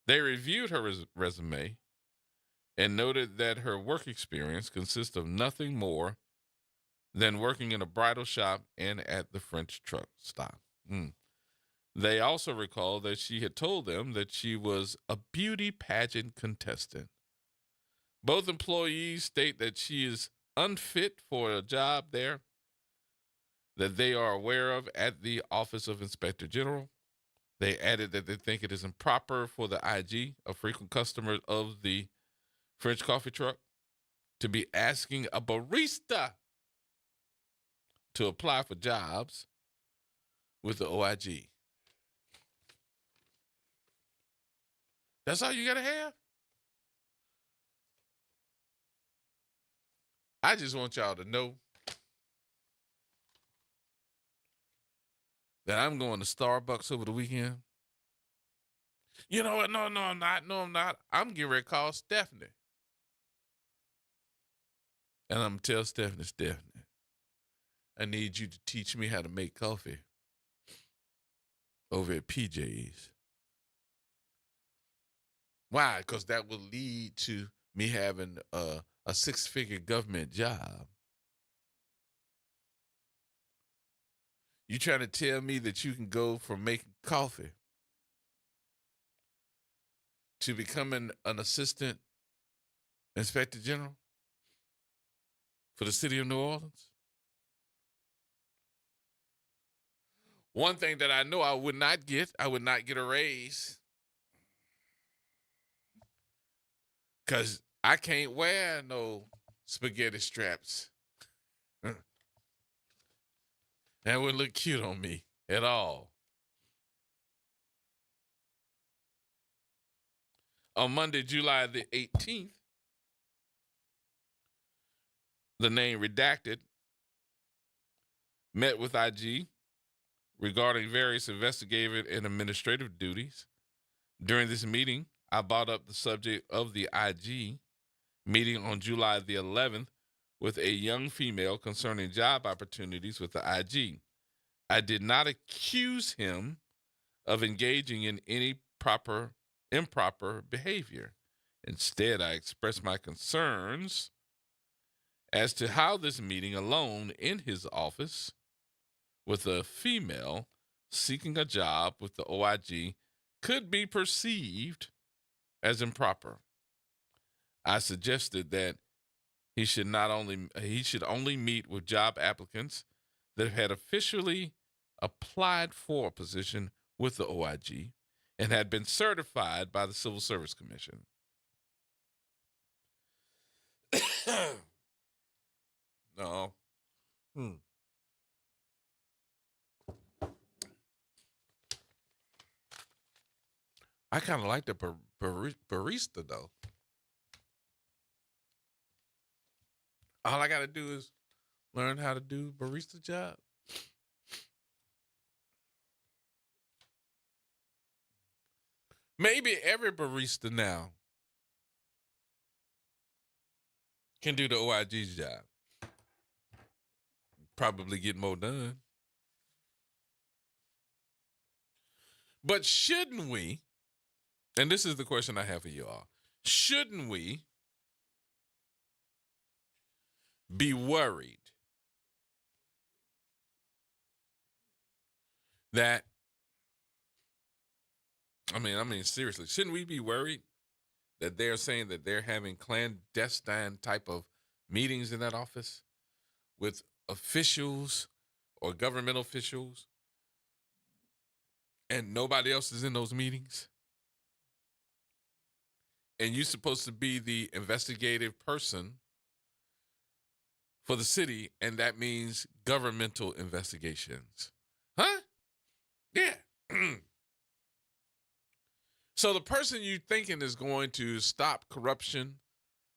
They reviewed her resume and noted that her work experience consists of nothing more than working in a bridal shop and at the French truck stop. They also recalled that she had told them that she was a beauty pageant contestant. Both employees state that she is unfit for a job there that they are aware of at the Office of Inspector General. They added that they think it is improper for the IG, a frequent customer of the French coffee truck, to be asking a barista to apply for jobs with the OIG. That's all you got to have? I just want y'all to know that I'm going to Starbucks over the weekend. You know what? No, I'm not. No, I'm not. I'm getting ready to call Stephanie. And I'm going to tell Stephanie, I need you to teach me how to make coffee over at PJ's. Why? Because that will lead to me having a six-figure government job. You trying to tell me that you can go from making coffee to becoming an assistant inspector general for the city of New Orleans? One thing that I know I would not get a raise. Because I can't wear no spaghetti straps. That wouldn't look cute on me at all. On Monday, July the 18th, the name redacted met with IG regarding various investigative and administrative duties. During this meeting, I brought up the subject of the IG meeting on July the 11th with a young female concerning job opportunities with the IG. I did not accuse him of engaging in any improper behavior. Instead, I expressed my concerns as to how this meeting alone in his office with a female seeking a job with the OIG could be perceived as improper. I suggested that he should only meet with job applicants that had officially applied for a position with the OIG and had been certified by the Civil Service Commission. No. I kind of like the barista, though. All I got to do is learn how to do barista job. Maybe every barista now can do the OIG's job. Probably get more done. But shouldn't we, and this is the question I have for you all, shouldn't we be worried that, I mean, seriously, shouldn't we be worried that they're saying that they're having clandestine type of meetings in that office with officials or governmental officials and nobody else is in those meetings? And you're supposed to be the investigative person for the city, and that means governmental investigations. Huh? Yeah. So the person you thinking is going to stop corruption,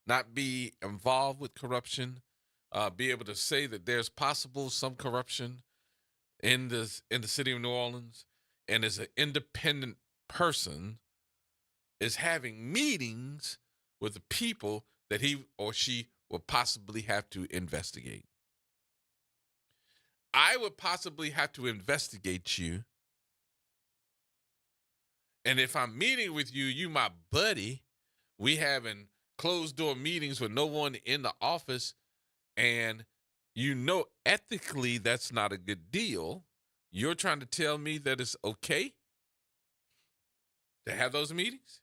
not be involved with corruption, be able to say that there's possible some corruption in the city of New Orleans, and is an independent person, is having meetings with the people that he or she will possibly have to investigate. I would possibly have to investigate you. And if I'm meeting with you, you my buddy, we having closed door meetings with no one in the office, and you know ethically that's not a good deal. You're trying to tell me that it's okay to have those meetings?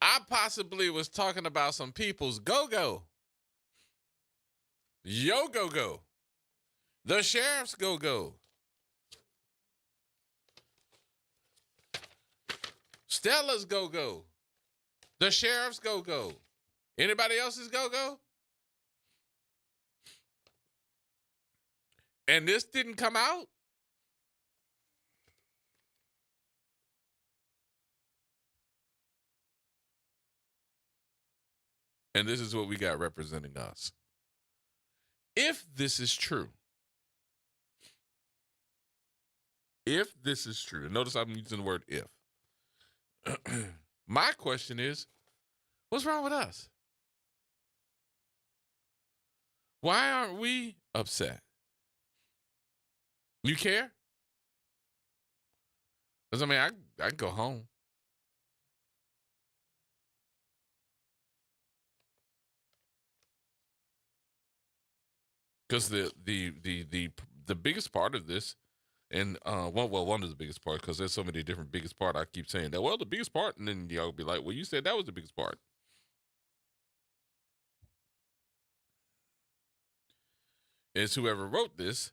I possibly was talking about some people's go-go. Yo go-go. The sheriff's go-go. Stella's go-go. The sheriff's go-go. Anybody else's go-go? And this didn't come out? And this is what we got representing us. If this is true, and notice I'm using the word if. My question is, what's wrong with us? Why aren't we upset? You care? Because, I mean, I can go home. Because the biggest part of this, and one of the biggest parts, because there's so many different biggest part. I keep saying that. Well, the biggest part, and then y'all be like, well, you said that was the biggest part. Is whoever wrote this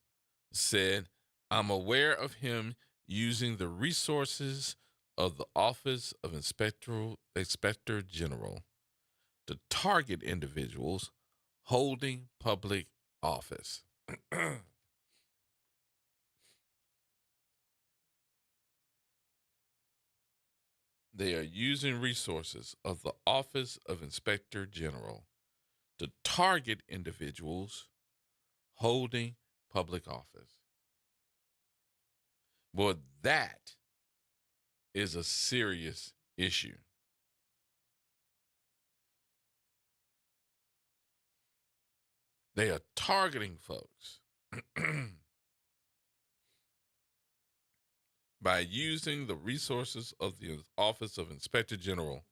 said, I'm aware of him using the resources of the Office of Inspector General to target individuals holding public office. They are using resources of the Office of Inspector General to target individuals holding public office. Boy, that is a serious issue. They are targeting folks by using the resources of the Office of Inspector General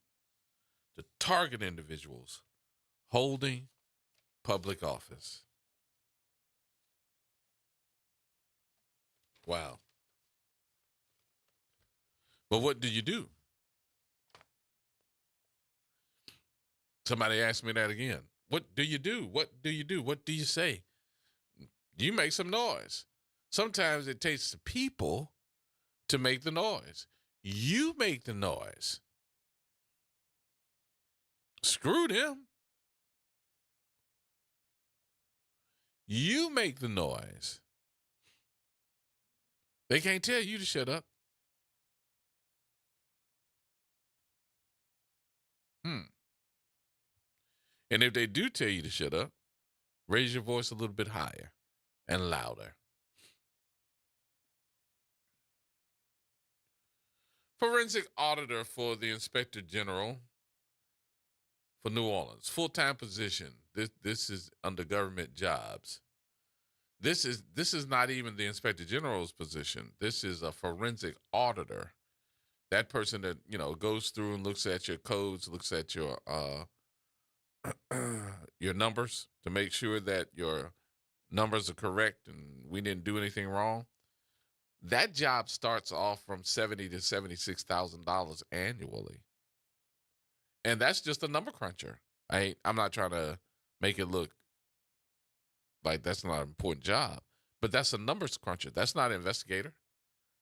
to target individuals holding public office. Wow. But what do you do? Somebody asked me that again. What do you do? What do you do? What do you say? You make some noise. Sometimes it takes the people to make the noise. You make the noise. Screw them. You make the noise. They can't tell you to shut up. And if they do tell you to shut up, raise your voice a little bit higher and louder. Forensic auditor for the Inspector General for New Orleans. Full-time position. This is under government jobs. This is not even the Inspector General's position. This is a forensic auditor. That person that, goes through and looks at your codes, looks at your your numbers to make sure that your numbers are correct and we didn't do anything wrong. That job starts off from $70,000 to $76,000 annually. And that's just a number cruncher. I'm not trying to make it look like that's not an important job, but that's a numbers cruncher. That's not an investigator.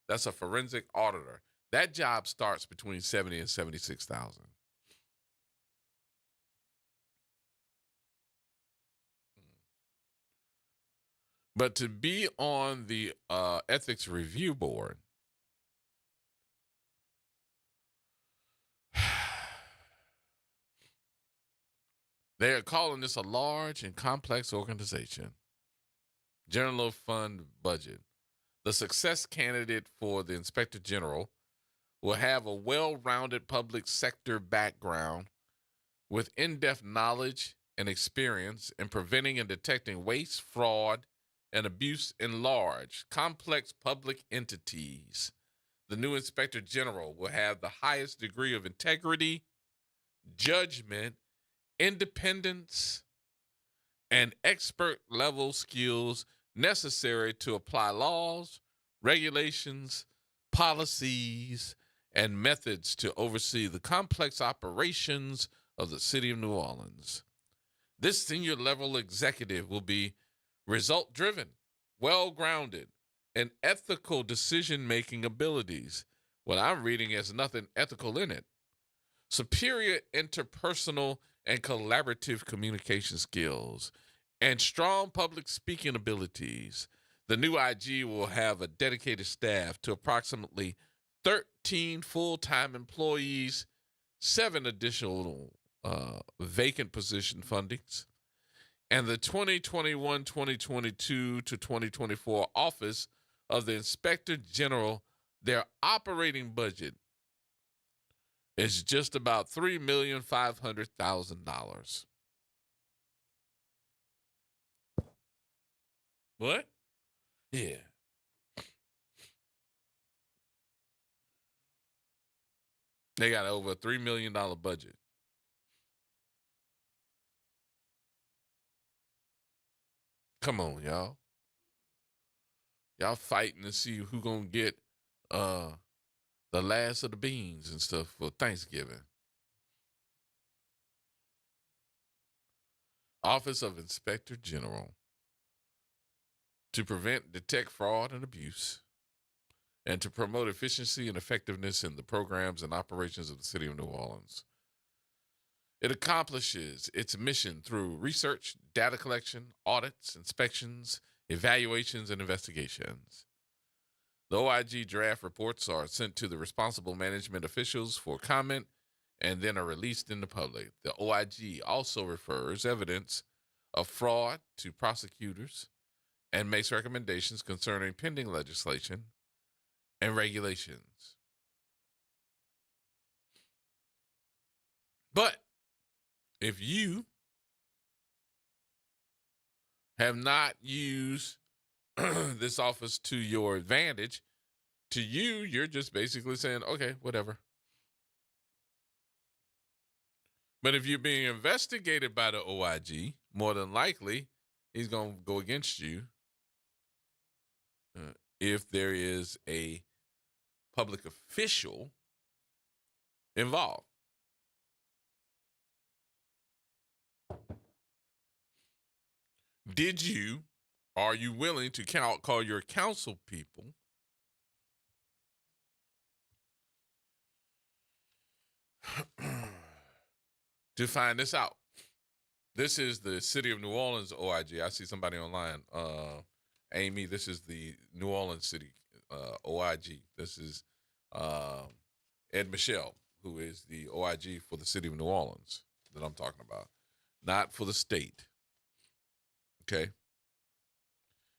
That's a forensic auditor. That job starts between $70,000 and $76,000. But to be on the ethics review board, they are calling this a large and complex organization. General fund budget. The success candidate for the Inspector General will have a well-rounded public sector background with in-depth knowledge and experience in preventing and detecting waste, fraud, and abuse in large, complex public entities. The new Inspector General will have the highest degree of integrity, judgment, independence, and expert-level skills necessary to apply laws, regulations, policies, and methods to oversee the complex operations of the city of New Orleans. This senior-level executive will be result-driven, well-grounded, and ethical decision-making abilities. What I'm reading has nothing ethical in it. Superior interpersonal and collaborative communication skills, and strong public speaking abilities. The new IG will have a dedicated staff to approximately 13 full-time employees, 7 additional vacant position fundings, and the 2021-2022 to 2024 Office of the Inspector General, their operating budget is just about $3,500,000. What? Yeah. They got over a $3 million budget. Come on, y'all. Y'all fighting to see who gonna get the last of the beans and stuff for Thanksgiving. Office of Inspector General. To prevent, detect fraud and abuse, and to promote efficiency and effectiveness in the programs and operations of the city of New Orleans. It accomplishes its mission through research, data collection, audits, inspections, evaluations, and investigations. The OIG draft reports are sent to the responsible management officials for comment and then are released in the public. The OIG also refers evidence of fraud to prosecutors and makes recommendations concerning pending legislation and regulations. But if you have not used this office to your advantage, to you, you're just basically saying, okay, whatever. But if you're being investigated by the OIG, more than likely, he's going to go against you if there is a public official involved. Are you willing to call your council people to find this out? This is the City of New Orleans OIG. I see somebody online. Amy, this is the New Orleans City OIG. This is Ed Michelle, who is the OIG for the City of New Orleans that I'm talking about, not for the state. Okay?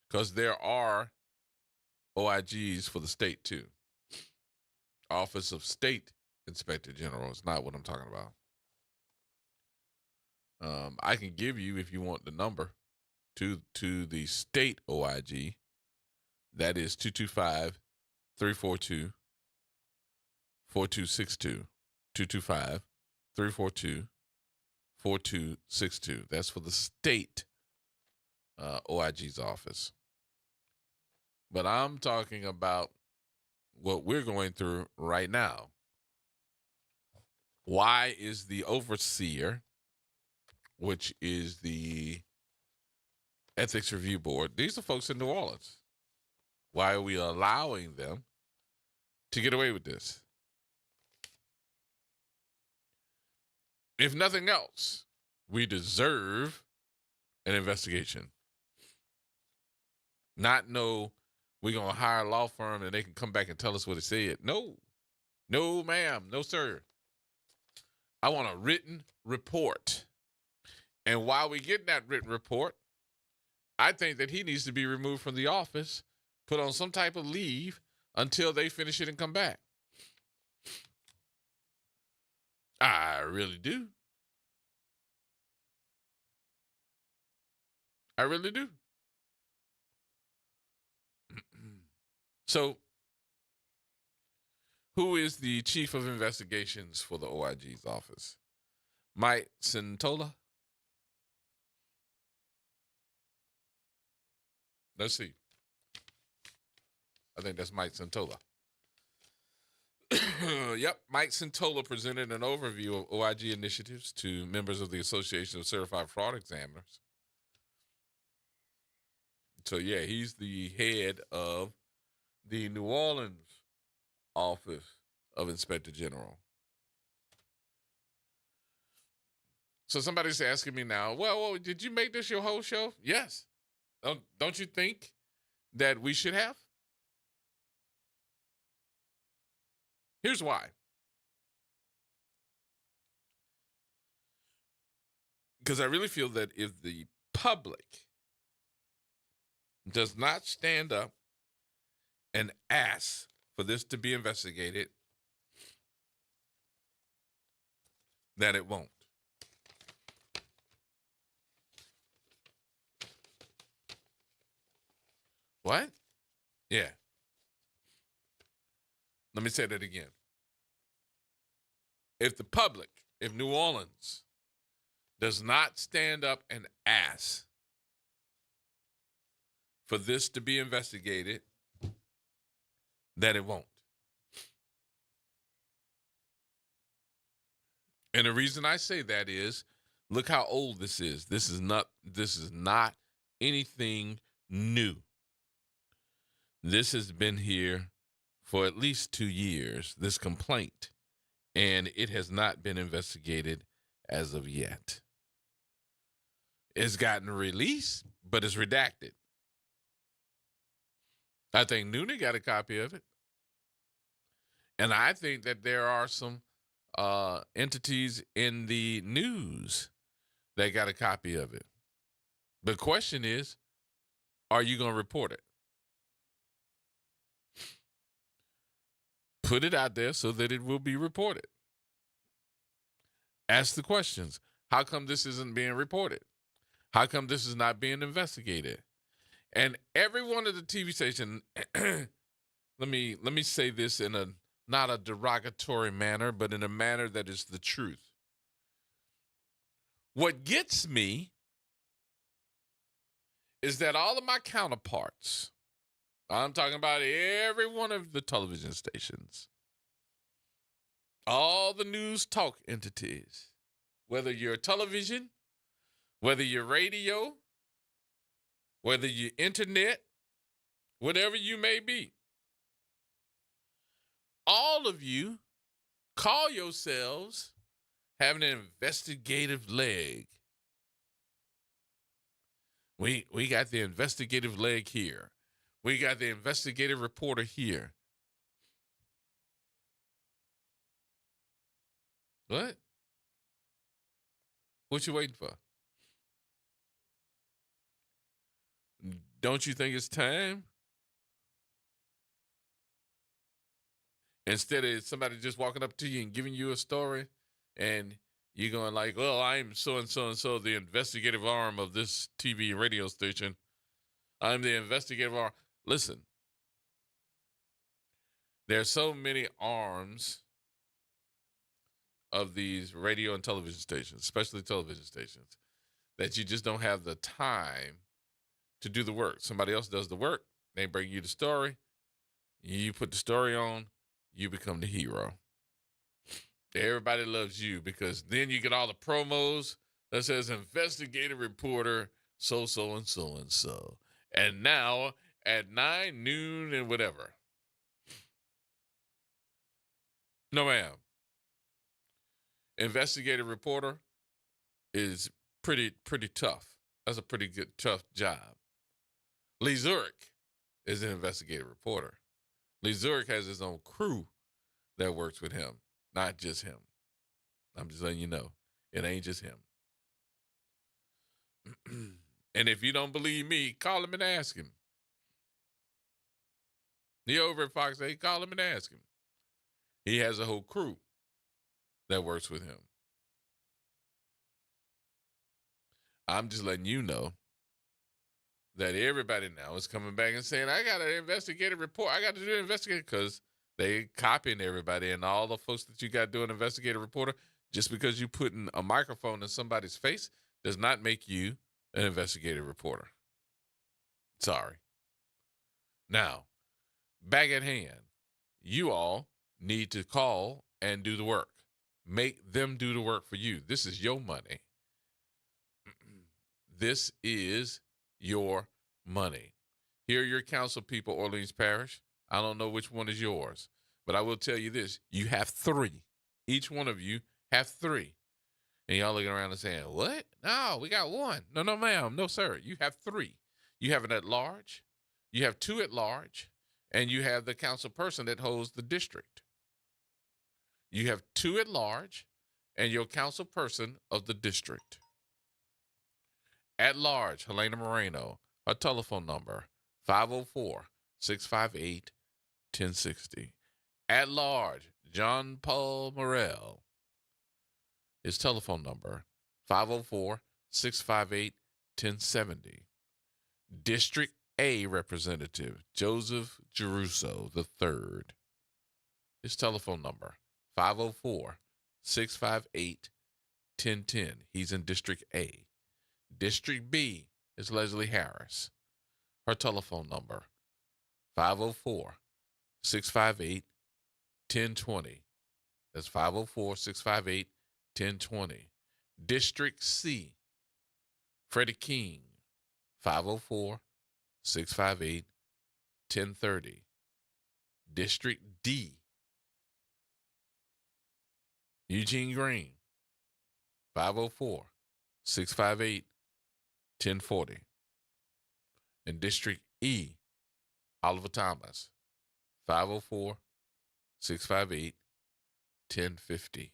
Because there are OIGs for the state too. Office of State Inspector General is not what I'm talking about. I can give you, if you want the number, to the state OIG. That is 225-342-4262. 225-342-4262. That's for the state OIG's office. But I'm talking about what we're going through right now. Why is the overseer, which is the Ethics Review Board, these are folks in New Orleans. Why are we allowing them to get away with this? If nothing else, we deserve an investigation. Not know we're going to hire a law firm and they can come back and tell us what it said. No. No, ma'am. No, sir. I want a written report. And while we get that written report, I think that he needs to be removed from the office, put on some type of leave until they finish it and come back. I really do. I really do. So, who is the chief of investigations for the OIG's office? Mike Santola? Let's see. I think that's Mike Santola. Yep, Mike Santola presented an overview of OIG initiatives to members of the Association of Certified Fraud Examiners. So, yeah, he's the head of the New Orleans Office of Inspector General. So somebody's asking me now, well, did you make this your whole show? Yes. Don't you think that we should have? Here's why. Because I really feel that if the public does not stand up and ask for this to be investigated, that it won't. What? Yeah. Let me say that again. If the public, if New Orleans does not stand up and ask for this to be investigated, that it won't. And the reason I say that is, look how old this is. This is not anything new. This has been here for at least 2 years, this complaint, and it has not been investigated as of yet. It's gotten released, but it's redacted. I think Noonan got a copy of it. And I think that there are some entities in the news that got a copy of it. The question is, are you going to report it? Put it out there so that it will be reported. Ask the questions. How come this isn't being reported? How come this is not being investigated? And every one of the TV stations, let me say this in a not a derogatory manner, but in a manner that is the truth. What gets me is that all of my counterparts, I'm talking about every one of the television stations, all the news talk entities, whether you're television, whether you're radio, whether you're internet, whatever you may be, all of you call yourselves having an investigative leg. We got the investigative leg here. We got the investigative reporter here. What? What you waiting for? Don't you think it's time? Instead of somebody just walking up to you and giving you a story and You're going like, well, I'm so-and-so, the investigative arm of this TV and radio station. I'm the investigative arm. Listen, there's so many arms of these radio and television stations, especially television stations, that you just don't have the time to do the work. Somebody else does the work. They bring you the story. You put the story on. You become the hero. Everybody loves you because then you get all the promos that says investigative reporter so and so. And now at 9, noon, and whatever. No, ma'am. Investigative reporter is pretty tough. That's a pretty good, tough job. Lee Zurich is an investigative reporter. Lee Zurich has his own crew that works with him, not just him. I'm just letting you know, it ain't just him. And if you don't believe me, call him and ask him. He over at Fox 8, call him and ask him. He has a whole crew that works with him. I'm just letting you know that everybody now is coming back and saying, I got an investigative report. I got to do an investigative because they copying everybody and all the folks that you got doing investigative reporter. Just because you putting a microphone in somebody's face does not make you an investigative reporter. Sorry. Now, back at hand, you all need to call and do the work. Make them do the work for you. This is your money. This is your money. Here are your council people, Orleans Parish. I don't know which one is yours, but I will tell you this. You have 3. Each one of you have 3. And y'all looking around and saying, what? No, we got 1. No, ma'am. No, sir. You have 3. You have an at-large. You have 2 at-large. And you have the council person that holds the district. You have 2 at-large and your council person of the district. At large, Helena Moreno, her telephone number, 504-658-1060. At large, John Paul Morrell, his telephone number, 504-658-1070. District A Representative, Joseph Geruso III, his telephone number, 504-658-1010. He's in District A. District B is Leslie Harris. Her telephone number, 504-658-1020. That's 504-658-1020. District C, Freddie King, 504-658-1030. District D, Eugene Green, 504-658-1040. In District E, Oliver Thomas, 504-658-1050.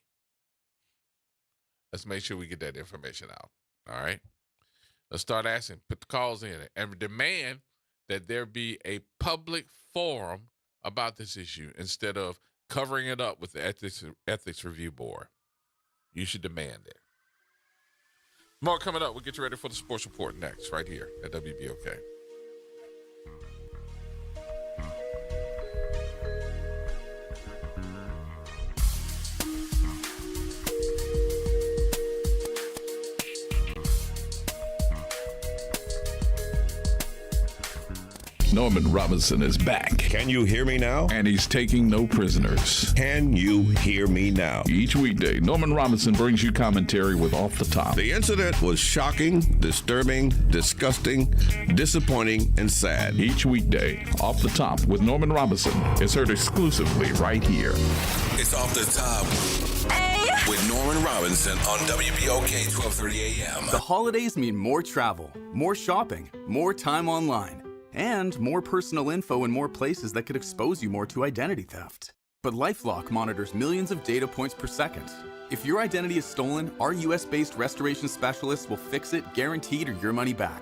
Let's make sure we get that information out. All right. Let's start asking, put the calls in and demand that there be a public forum about this issue instead of covering it up with the Ethics Review Board. You should demand it. More coming up. We'll get you ready for the sports report next, right here at WBOK. Norman Robinson is back. Can you hear me now? And he's taking no prisoners. Can you hear me now? Each weekday, Norman Robinson brings you commentary with Off the Top. The incident was shocking, disturbing, disgusting, disappointing, and sad. Each weekday, Off the Top with Norman Robinson is heard exclusively right here. It's Off the Top with Norman Robinson on WBOK 1230 AM. The holidays mean more travel, more shopping, more time online, and more personal info in more places that could expose you more to identity theft. But LifeLock monitors millions of data points per second. If your identity is stolen, our US-based restoration specialists will fix it, guaranteed, or your money back.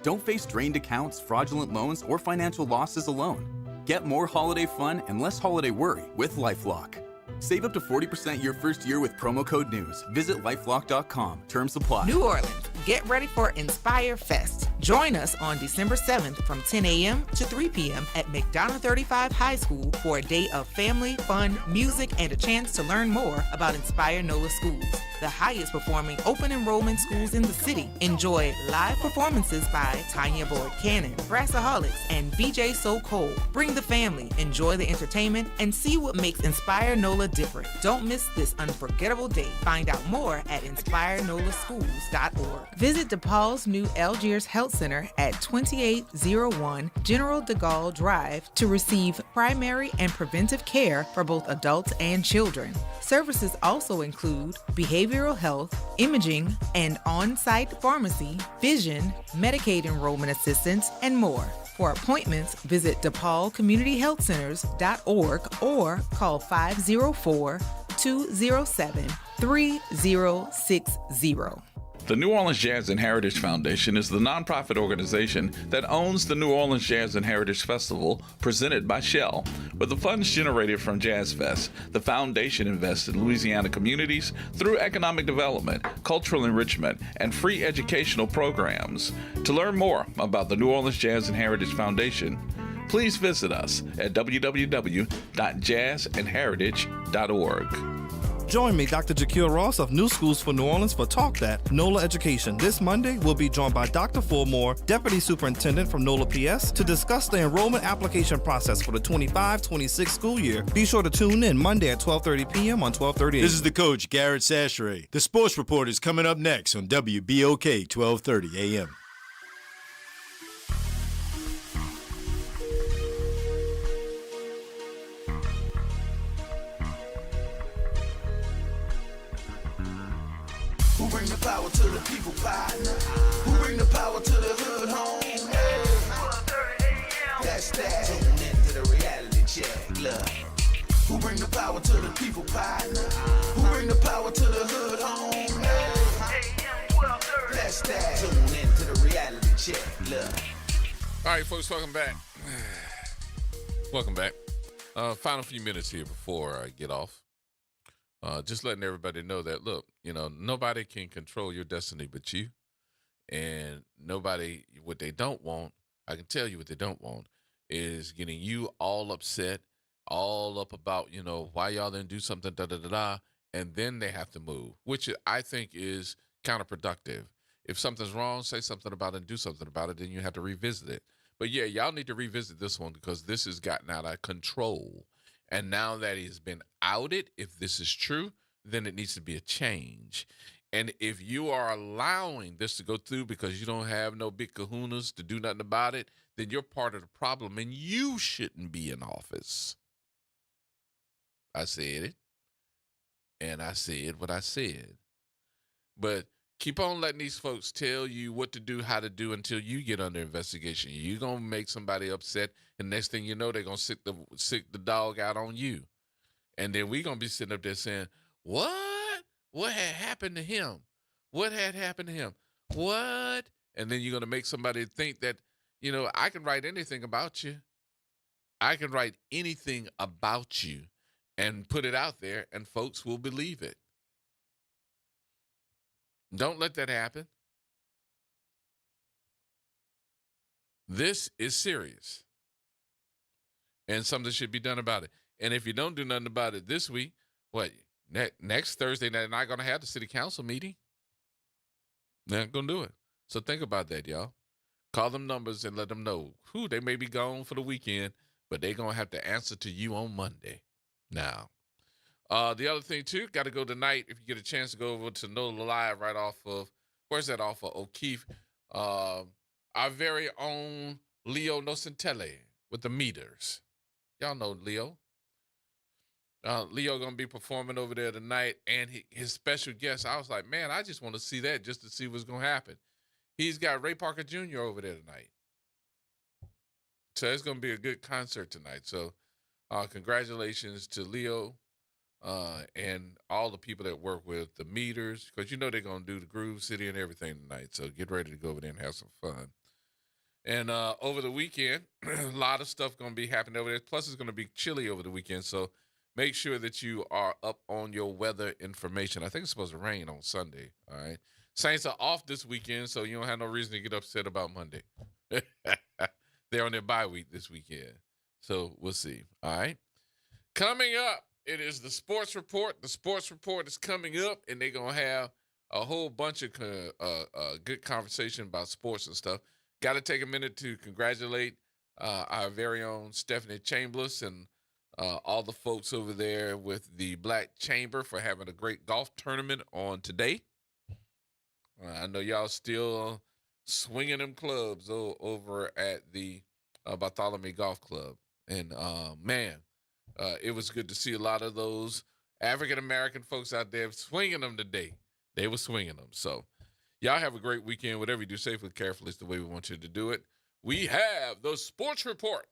Don't face drained accounts, fraudulent loans, or financial losses alone. Get more holiday fun and less holiday worry with LifeLock. Save up to 40% your first year with promo code NEWS. Visit lifelock.com. Terms apply. New Orleans, get ready for Inspire Fest. Join us on December 7th from 10 a.m. to 3 p.m. at McDonough 35 High School for a day of family, fun, music, and a chance to learn more about Inspire NOLA Schools, the highest performing open enrollment schools in the city. Enjoy live performances by Tanya Boyd Cannon, Brassaholics, and BJ So Cole. Bring the family, enjoy the entertainment, and see what makes Inspire NOLA different. Don't miss this unforgettable day. Find out more at inspirenolaschools.org. Visit DePaul's new Algiers Health Center at 2801 General de Gaulle Drive to receive primary and preventive care for both adults and children. Services also include behavioral health, imaging, and on-site pharmacy, vision, Medicaid enrollment assistance, and more. For appointments, visit DePaulCommunityHealthCenters.org or call 504-207-3060. The New Orleans Jazz and Heritage Foundation is the nonprofit organization that owns the New Orleans Jazz and Heritage Festival presented by Shell. With the funds generated from Jazz Fest, the foundation invests in Louisiana communities through economic development, cultural enrichment, and free educational programs. To learn more about the New Orleans Jazz and Heritage Foundation, please visit us at www.jazzandheritage.org. Join me, Dr. Jakil Ross of New Schools for New Orleans for Talk That, NOLA Education. This Monday, we'll be joined by Dr. Fulmore, Deputy Superintendent from NOLA PS, to discuss the enrollment application process for the 25-26 school year. Be sure to tune in Monday at 12:30 p.m. on 1230 AM. This is the coach, Garrett Sashere. The Sports Report is coming up next on WBOK 1230 AM. Who bring the power to the people, partner? Who bring the power to the hood home? Hey. That's that. Tune into the reality check. Look. Who bring the power to the people, partner? Who bring the power to the hood home? Hey. That's that. Tune into the reality check. Look. All right, folks, welcome back. Welcome back. Final few minutes here before I get off. Just letting everybody know that, look, nobody can control your destiny but you. And nobody, what they don't want, I can tell you what they don't want, is getting you all upset, all up about, why y'all didn't do something, and then they have to move, which I think is counterproductive. If something's wrong, say something about it and do something about it, then you have to revisit it. But yeah, y'all need to revisit this one because this has gotten out of control. And now that he's been outed, if this is true, then it needs to be a change. And if you are allowing this to go through because you don't have no big kahunas to do nothing about it, then you're part of the problem and you shouldn't be in office. I said it. And I said what I said. But keep on letting these folks tell you what to do, how to do until you get under investigation. You're going to make somebody upset, and next thing you know, they're going to sick the dog out on you. And then we're going to be sitting up there saying, what? What had happened to him? What had happened to him? What? And then you're going to make somebody think that, I can write anything about you. I can write anything about you and put it out there, and folks will believe it. Don't let that happen. This is serious. And something should be done about it. And if you don't do nothing about it this week, next Thursday, they're not going to have the city council meeting. They're not going to do it. So think about that, y'all. Call them numbers and let them know. They may be gone for the weekend, but they're going to have to answer to you on Monday. Now, the other thing, too, got to go tonight. If you get a chance to go over to NOLA Live right off of, where's that off of O'Keefe? Our very own Leo Nocentele with the meters. Y'all know Leo. Leo going to be performing over there tonight, and his special guest, I was like, man, I just want to see that just to see what's going to happen. He's got Ray Parker Jr. over there tonight. So it's going to be a good concert tonight. So congratulations to Leo. And all the people that work with the meters, because they're going to do the Groove City and everything tonight. So get ready to go over there and have some fun. And over the weekend, a lot of stuff going to be happening over there. Plus, it's going to be chilly over the weekend. So make sure that you are up on your weather information. I think it's supposed to rain on Sunday. All right. Saints are off this weekend, so you don't have no reason to get upset about Monday. They're on their bye week this weekend. So we'll see. All right. Coming up, it is the Sports Report. The Sports Report is coming up, and they're going to have a whole bunch of good conversation about sports and stuff. Got to take a minute to congratulate our very own Stephanie Chambliss and all the folks over there with the Black Chamber for having a great golf tournament on today. I know y'all still swinging them clubs over at the Bartholomew Golf Club. And, man, it was good to see a lot of those African-American folks out there swinging them today. They were swinging them. So y'all have a great weekend. Whatever you do, safely, carefully is the way we want you to do it. We have the Sports Report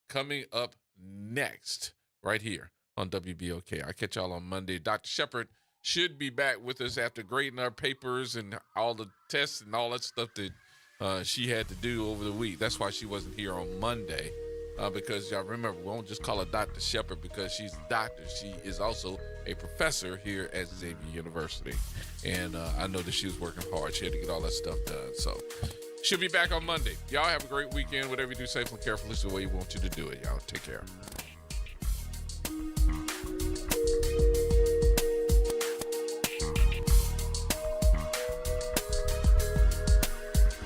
coming up next right here on WBOK. I'll catch y'all on Monday. Dr. Shepard should be back with us after grading our papers and all the tests and all that stuff that she had to do over the week. That's why she wasn't here on Monday. Because y'all remember, we won't just call her Dr. Shepard because she's a doctor. She is also a professor here at Xavier University. And I know that she was working hard. She had to get all that stuff done. So she'll be back on Monday. Y'all have a great weekend. Whatever you do, safely and carefully is the way we want you to do it. Y'all take care.